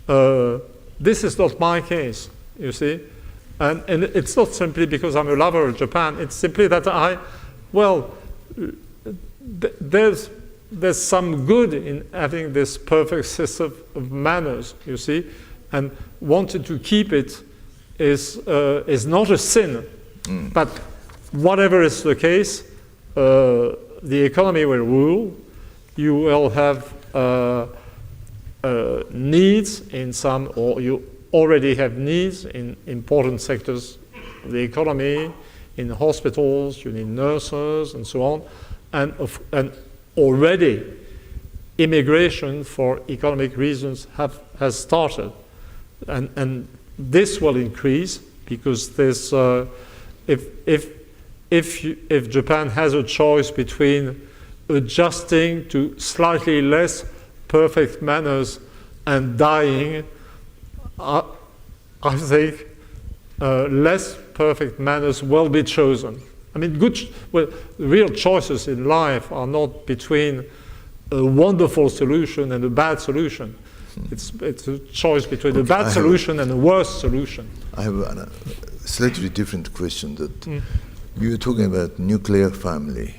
This is not my case, you see. And it's not simply because I'm a lover of Japan, it's simply that there's some good in having this perfect system of manners, you see, and wanting to keep it is not a sin. But whatever is the case, the economy will rule. You will have needs in some, or you already have needs in important sectors of the economy, in hospitals, you need nurses and so on, and already immigration for economic reasons has started, and this will increase because there's if Japan has a choice between adjusting to slightly less perfect manners and dying, I think less perfect manners will be chosen. I mean, the real choices in life are not between a wonderful solution and a bad solution. It's a choice between a bad solution and a worse solution. I have a slightly different question. That you were talking about nuclear family,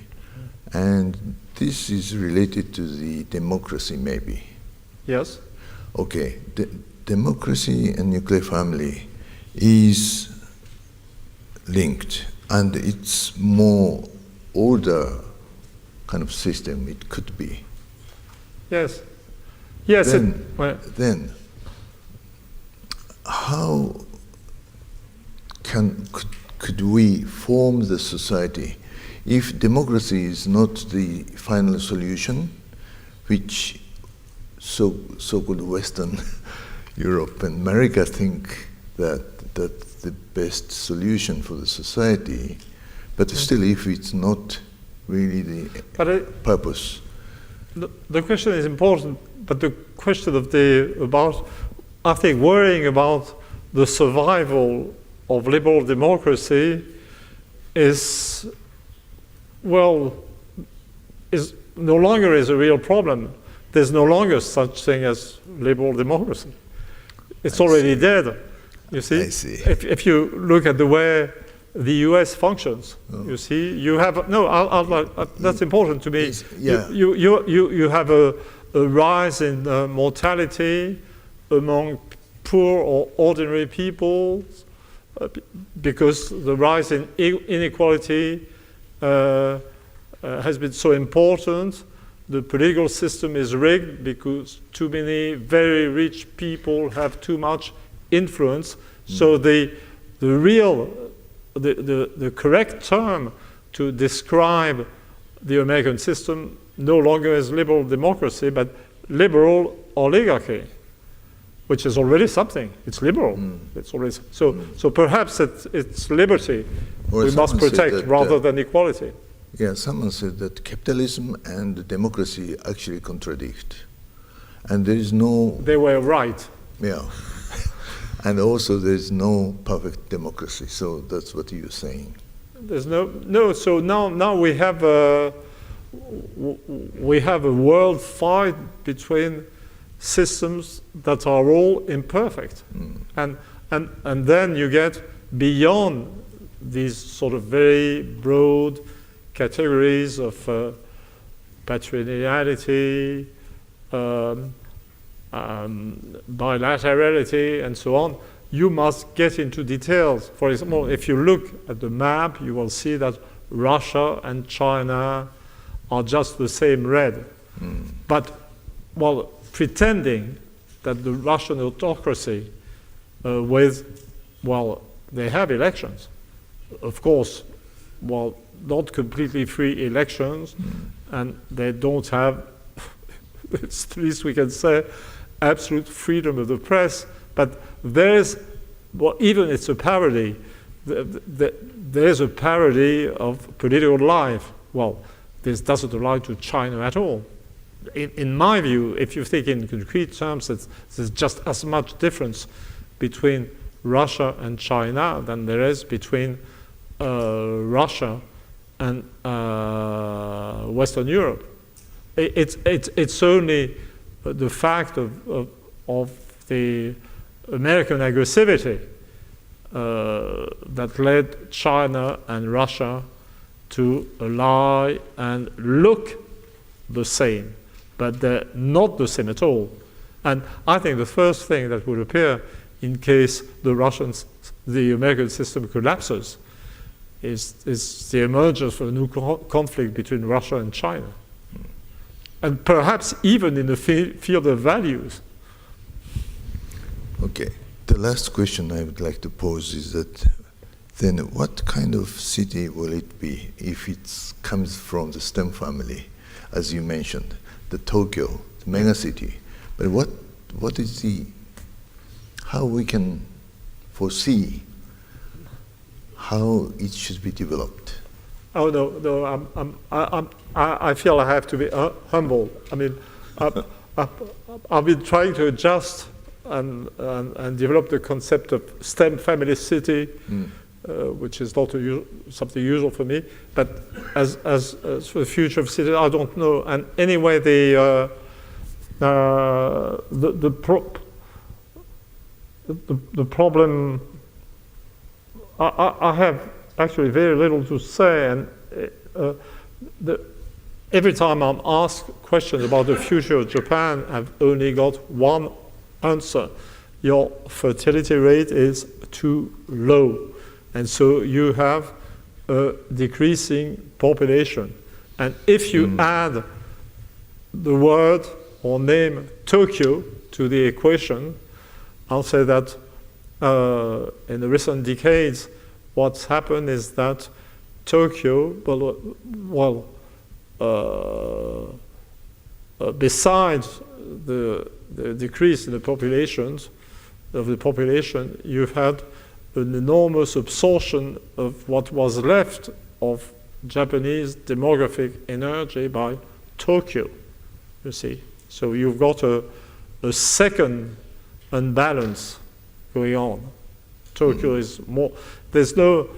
and this is related to the democracy, maybe. Yes. Okay. Democracy and nuclear family is linked, and it's more older kind of system it could be. Yes. Yes. Then how could we form the society if democracy is not the final solution, which so-called Western Europe and America think that that's the best solution for the society, but still if it's not really the purpose. The question is important, but the question I think worrying about the survival of liberal democracy is no longer a real problem. There's no longer such thing as liberal democracy. It's already dead. You see? I see. If you look at the way the U.S. functions, you see, you have that's important to me. You have a rise in mortality among poor or ordinary people because the rise in inequality has been so important. The political system is rigged because too many very rich people have too much influence. So the correct term to describe the American system no longer is liberal democracy, but liberal oligarchy, which is already something. It's liberal. It's already so perhaps it's liberty we must protect rather than equality. Yeah, someone said that capitalism and democracy actually contradict, and there is no. They were right. Yeah, and also there is no perfect democracy. So that's what you're saying. There's no. So now we have a world fight between systems that are all imperfect, and then you get beyond these sort of very broad categories of patrilineality, bilaterality, and so on. You must get into details. For example, if you look at the map, you will see that Russia and China are just the same red. But, pretending that the Russian autocracy they have elections. Of course, not completely free elections, and they don't have, at least we can say, absolute freedom of the press, but there's, even it's a parody, there's a parody of political life. Well, this doesn't apply to China at all. In my view, if you think in concrete terms, there's just as much difference between Russia and China than there is between Russia and Western Europe. It's only the fact of the American aggressivity that led China and Russia to ally and look the same, but they're not the same at all. And I think the first thing that would appear in case the American system collapses is the emergence of a new conflict between Russia and China. And perhaps even in the field of values. Okay. The last question I would like to pose is that then what kind of city will it be if it comes from the STEM family, as you mentioned, the Tokyo, the mega city? But what is how we can foresee how it should be developed? Oh no! I feel I have to be humble. I mean, I've been trying to adjust and develop the concept of STEM family city, which is not something usual for me. But as for the future of cities, I don't know. And anyway, the problem. I have actually very little to say, and every time I'm asked questions about the future of Japan, I've only got one answer. Your fertility rate is too low, and so you have a decreasing population. And if you add the word or name Tokyo to the equation, I'll say that in the recent decades, what's happened is that Tokyo, besides the decrease in the populations of the population, you've had an enormous absorption of what was left of Japanese demographic energy by Tokyo. You see, so you've got a second unbalance going on. Tokyo is more. There's no.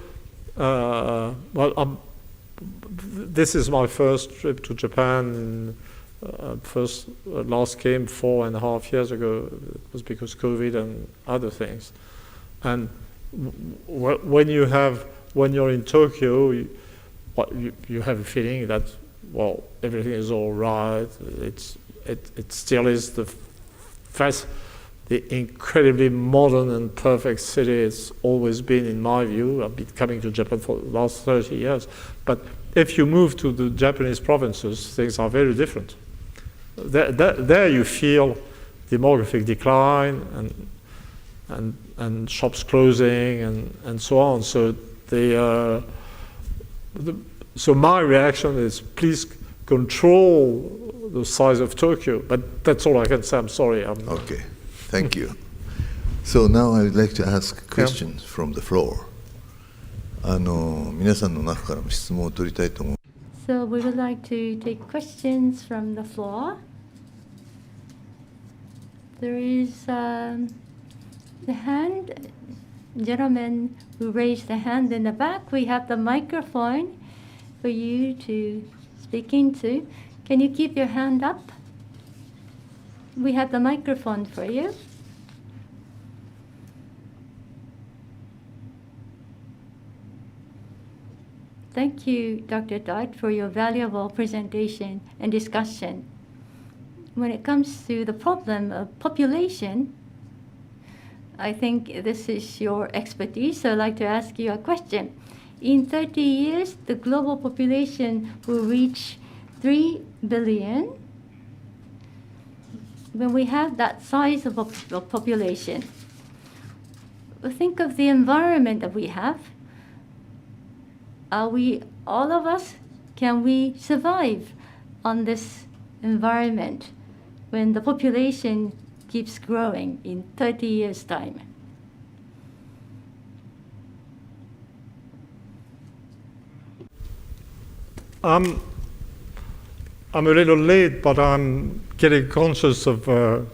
This is my first trip to Japan. Last came 4.5 years ago. It was because COVID and other things. And when you're in Tokyo, you have a feeling that everything is all right. It still is the incredibly modern and perfect city it's always been, in my view. I've been coming to Japan for the last 30 years. But if you move to the Japanese provinces, things are very different. There you feel demographic decline and shops closing and so on. So so my reaction is, please control the size of Tokyo. But that's all I can say. I'm sorry. Okay. Thank you. So now I would like to ask questions from the floor. 皆さんの中からも質問を取りたいと思う。So we would like to take questions from the floor. There is the gentleman who raised the hand in the back. We have the microphone for you to speak into. Can you keep your hand up? We have the microphone for you. Thank you, Dr. Todd, for your valuable presentation and discussion. When it comes to the problem of population, I think this is your expertise, so I'd like to ask you a question. In 30 years, the global population will reach 3 billion. When we have that size of a population, think of the environment that we have. All of us, can we survive on this environment when the population keeps growing in 30 years' time? I'm a little late, but I'm getting conscious of the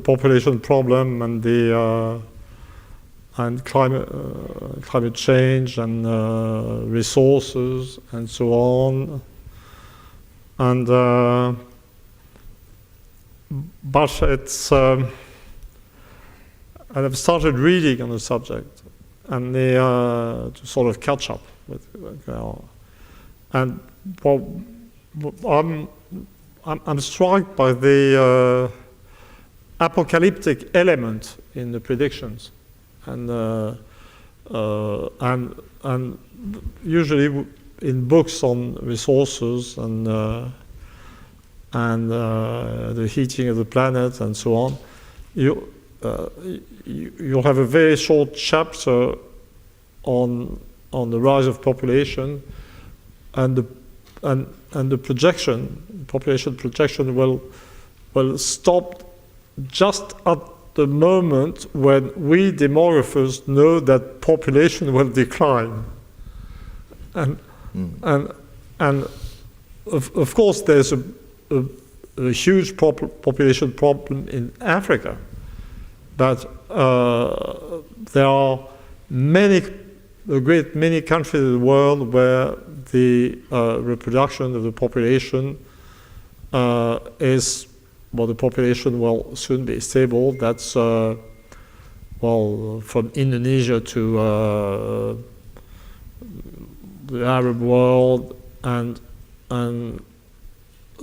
population problem and the climate change and resources and so on. And but it's, and I've started reading on the subject, and to sort of catch up with, and well, I'm struck by the apocalyptic element in the predictions, and usually in books on resources and the heating of the planet and so on, you'll have a very short chapter on the rise of population, and the projection, population projection will stop just at the moment when we demographers know that population will decline, and of course there's a huge population problem in Africa, but there are a great many countries in the world where the reproduction of the population is, well, the population will soon be stable. That's well, from Indonesia to the Arab world and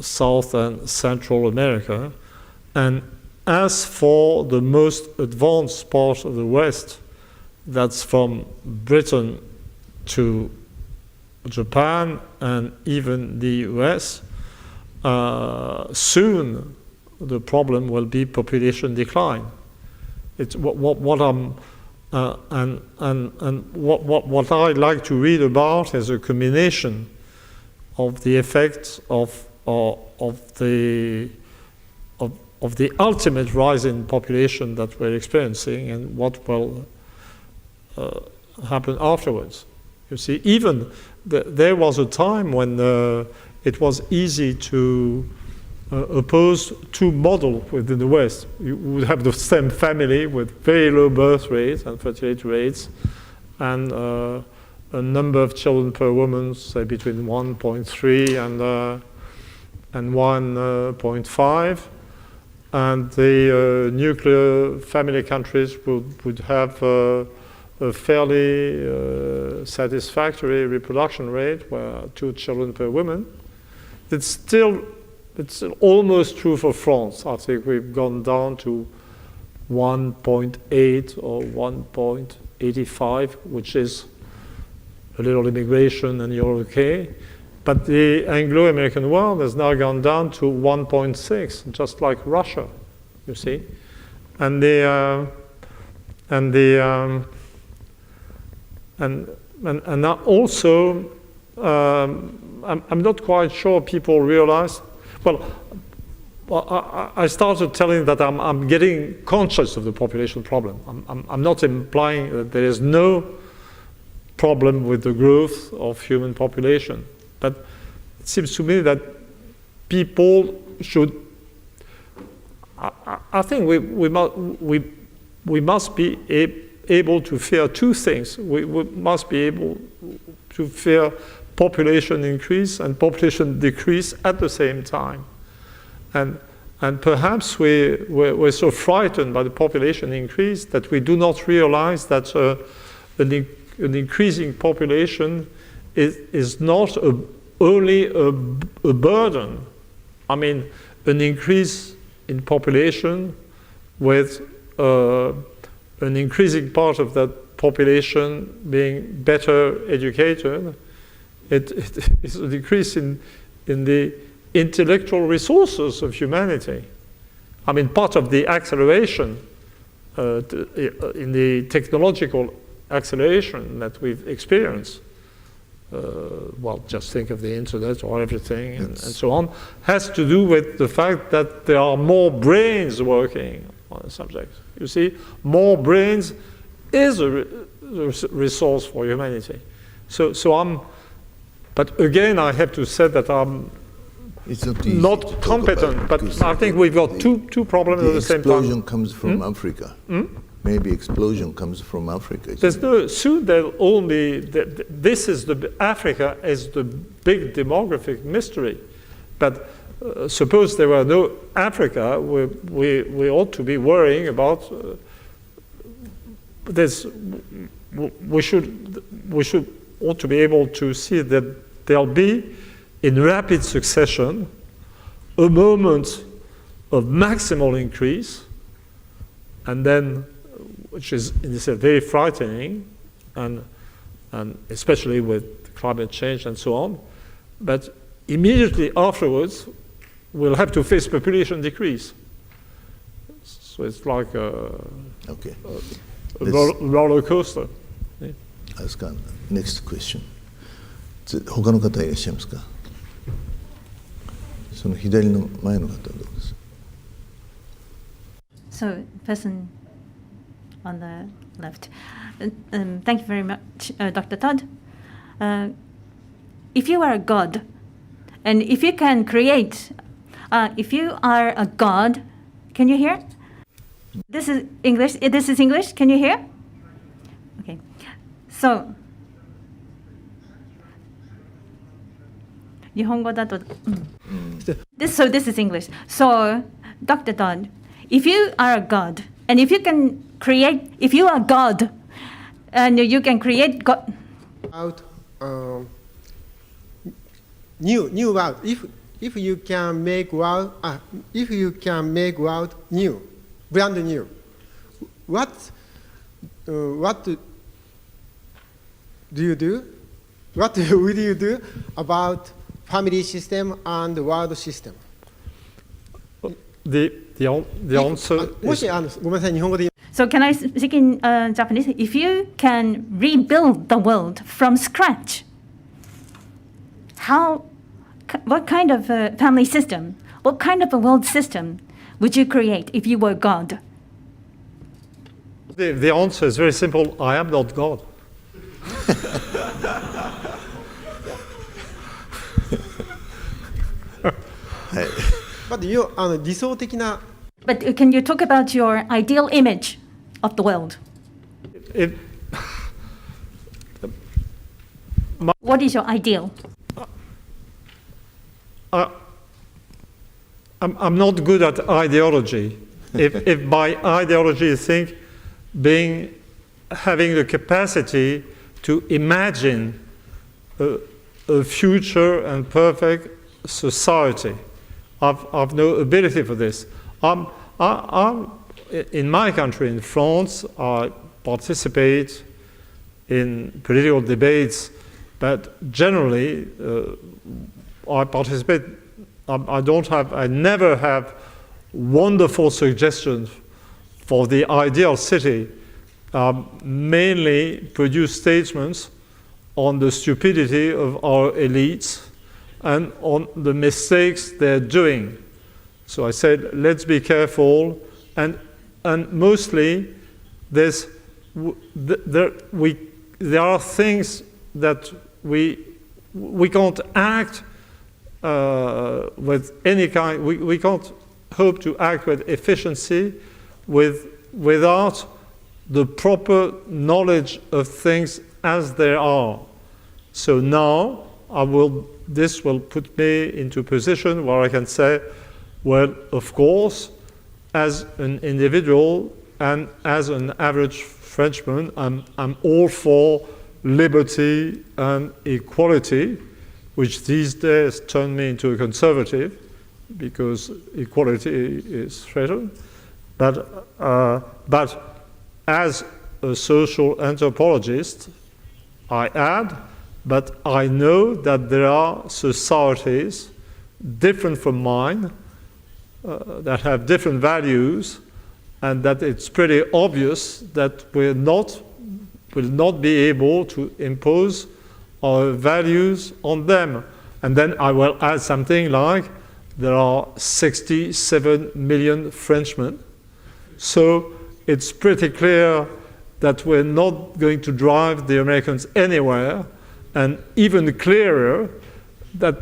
South and Central America. And as for the most advanced part of the West, that's from Britain to Japan and even the US, soon the problem will be population decline. It's what I like to read about is a combination of the effects of the ultimate rise in population that we're experiencing and what will happen afterwards. You see, even there was a time when it was easy to oppose two models within the West. You would have the same family with very low birth rates and fertility rates, and a number of children per woman, say between 1.3 and 1.5, and the nuclear family countries would have a fairly satisfactory reproduction rate, where 2 children per woman. It's almost true for France. I think we've gone down to 1.8 or 1.85, which is a little immigration and you're okay. But the Anglo-American world has now gone down to 1.6, just like Russia, you see. And now also, I'm not quite sure people realize. Well, I started telling that I'm getting conscious of the population problem. I'm not implying that there is no problem with the growth of human population, but it seems to me that people should. I think we must be able to fear two things. We must be able to fear population increase and population decrease at the same time, and perhaps we're so frightened by the population increase that we do not realize that an increasing population is not only a burden. I mean, an increase in population with an increasing part of that population being better educated, it is a decrease in the intellectual resources of humanity. I mean, part of the acceleration in the technological acceleration that we've experienced, well, just think of the internet or everything and so on, has to do with the fact that there are more brains working on the subject. You see, more brains is a resource for humanity. But again, I have to say that I'm not competent, but I think we've got two problems at the same time. The explosion comes from Africa. Maybe explosion comes from Africa. There's no, soon there'll only, Africa is the big demographic mystery. But suppose there were no Africa, we ought to be worrying about this. We ought to be able to see that there'll be, in rapid succession, a moment of maximal increase, and then, which is very frightening, and especially with climate change and so on. But immediately afterwards, we'll have to face population decrease. So it's like a roller coaster. あれですか、next question。他の方いらっしゃいますか。その左の前の方はどうです。So, person on the left. Thank you very much, Dr. Todd. If you are a god, and if you can create, if you are a god, can you hear? This is English. This is English. Can you hear? Okay. So, 日本語だと、So this is English. So, Dr. Todd, if you are a god, and if you can create, if you are God, and you can create God. Out new world. If you can make world, new, brand new, what do you do? What will you do about family system and world system? The answer is... So can I speak in Japanese? If you can rebuild the world from scratch, what kind of a family system, what kind of a world system would you create if you were God? The answer is very simple. I am not God. But you 理想的な But can you talk about your ideal image of the world? What is your ideal? I'm not good at ideology. If by ideology you think having the capacity to imagine a future and perfect society, I've no ability for this. In my country, in France, I participate in political debates, but generally I participate. I never have wonderful suggestions for the ideal city. Mainly produce statements on the stupidity of our elites and on the mistakes they're doing. So I said, let's be careful, and mostly there are things that we can't act with any kind. We can't hope to act with efficiency without the proper knowledge of things as they are. So now this will put me into a position where I can say, well, of course, as an individual and as an average Frenchman, I'm all for liberty and equality, which these days turn me into a conservative because equality is threatened. But as a social anthropologist, I add, but I know that there are societies different from mine that have different values, and that it's pretty obvious that will not be able to impose our values on them. And then I will add something like, there are 67 million Frenchmen, so it's pretty clear that we're not going to drive the Americans anywhere, and even clearer that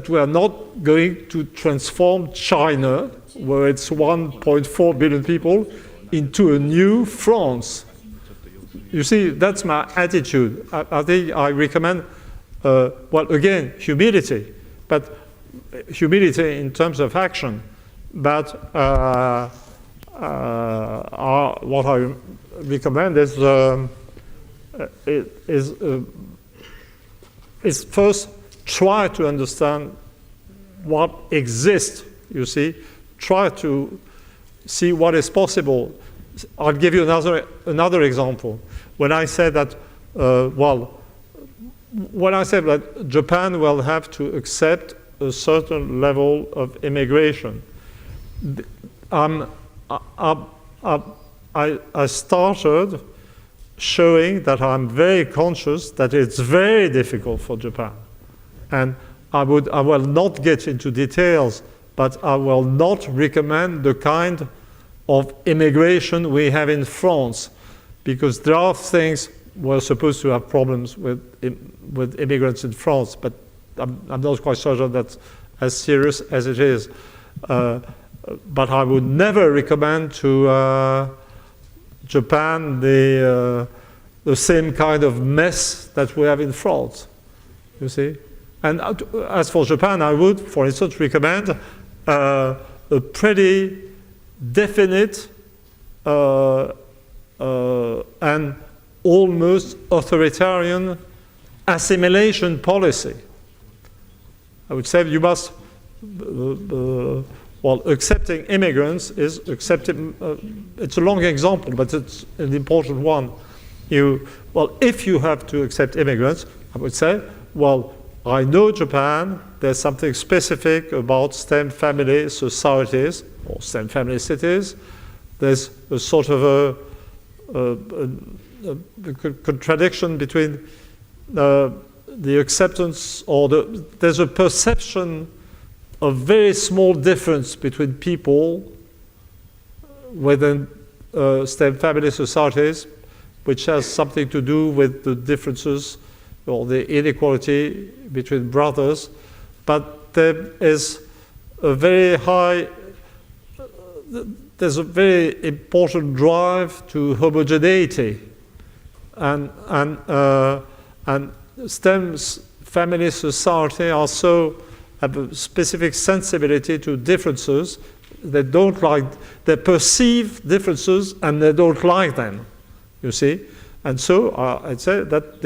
we are not going to transform China, where it's 1.4 billion people, into a new France. You see, that's my attitude. I think I recommend, well, again, humility. But humility in terms of action, but what I recommend is first try to understand what exists, you see, try to see what is possible. I'll give you another example. When I said that, when I said that Japan will have to accept a certain level of immigration, I started showing that I'm very conscious that it's very difficult for Japan. And I will not get into details, but I will not recommend the kind of immigration we have in France, because there are things we're supposed to have problems with immigrants in France, but I'm not quite certain that's as serious as it is. But I would never recommend to Japan the same kind of mess that we have in France, you see. And as for Japan, I would, for instance, recommend a pretty definite and almost authoritarian assimilation policy. I would say you must, accepting immigrants is accepting, it's a long example, but it's an important one. If you have to accept immigrants, I would say, I know Japan, there's something specific about STEM family societies, or STEM family cities. There's a sort of a contradiction between the acceptance, or there's a perception of very small difference between people within STEM family societies, which has something to do with the differences or the inequality between brothers, but there's a very important drive to homogeneity, and STEM family society also have a specific sensibility to differences. They perceive differences and they don't like them, you see. And so I'd say that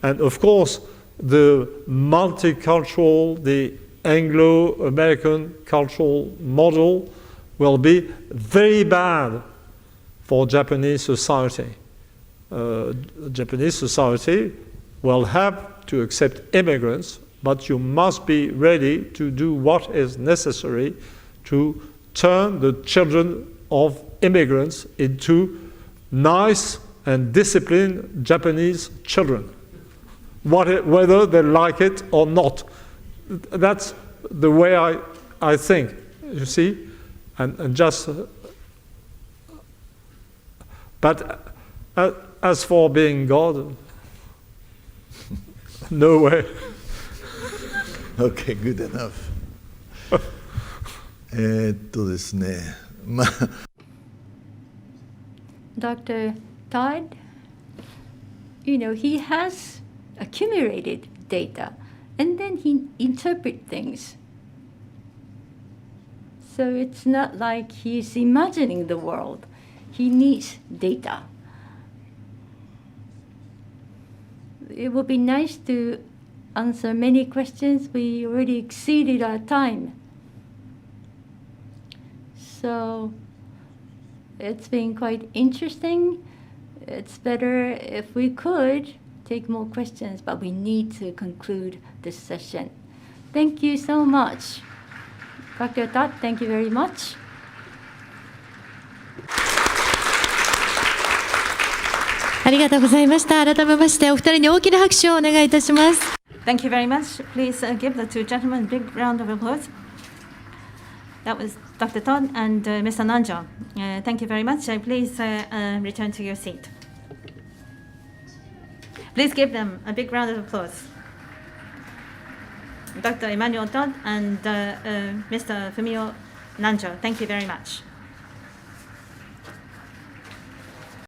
and of course, the multicultural, the Anglo-American cultural model will be very bad for Japanese society. Japanese society will have to accept immigrants, but you must be ready to do what is necessary to turn the children of immigrants into nice and disciplined Japanese children, whether they like it or not. That's the way I think, you see, and just. But as for being God, no way. Okay, good enough. ですね。Dr. Todd, he has accumulated data and then he interprets things. So it's not like he's imagining the world. He needs data. It would be nice to answer many questions. We already exceeded our time. So it's been quite interesting. It's better if we could take more questions, but we need to conclude this session. Thank you so much. Dr. Todd, thank you very much.ありがとうございました。改めましてお二人に大きな拍手をお願いいたします。 Thank you very much. Please give the two gentlemen a big round of applause. That was Dr. Todd and Mr. Nanjo. Thank you very much. Please return to your seat. Please give them a big round of applause. Dr. Emmanuel Todd and Mr. Fumio Nanjo, thank you very much.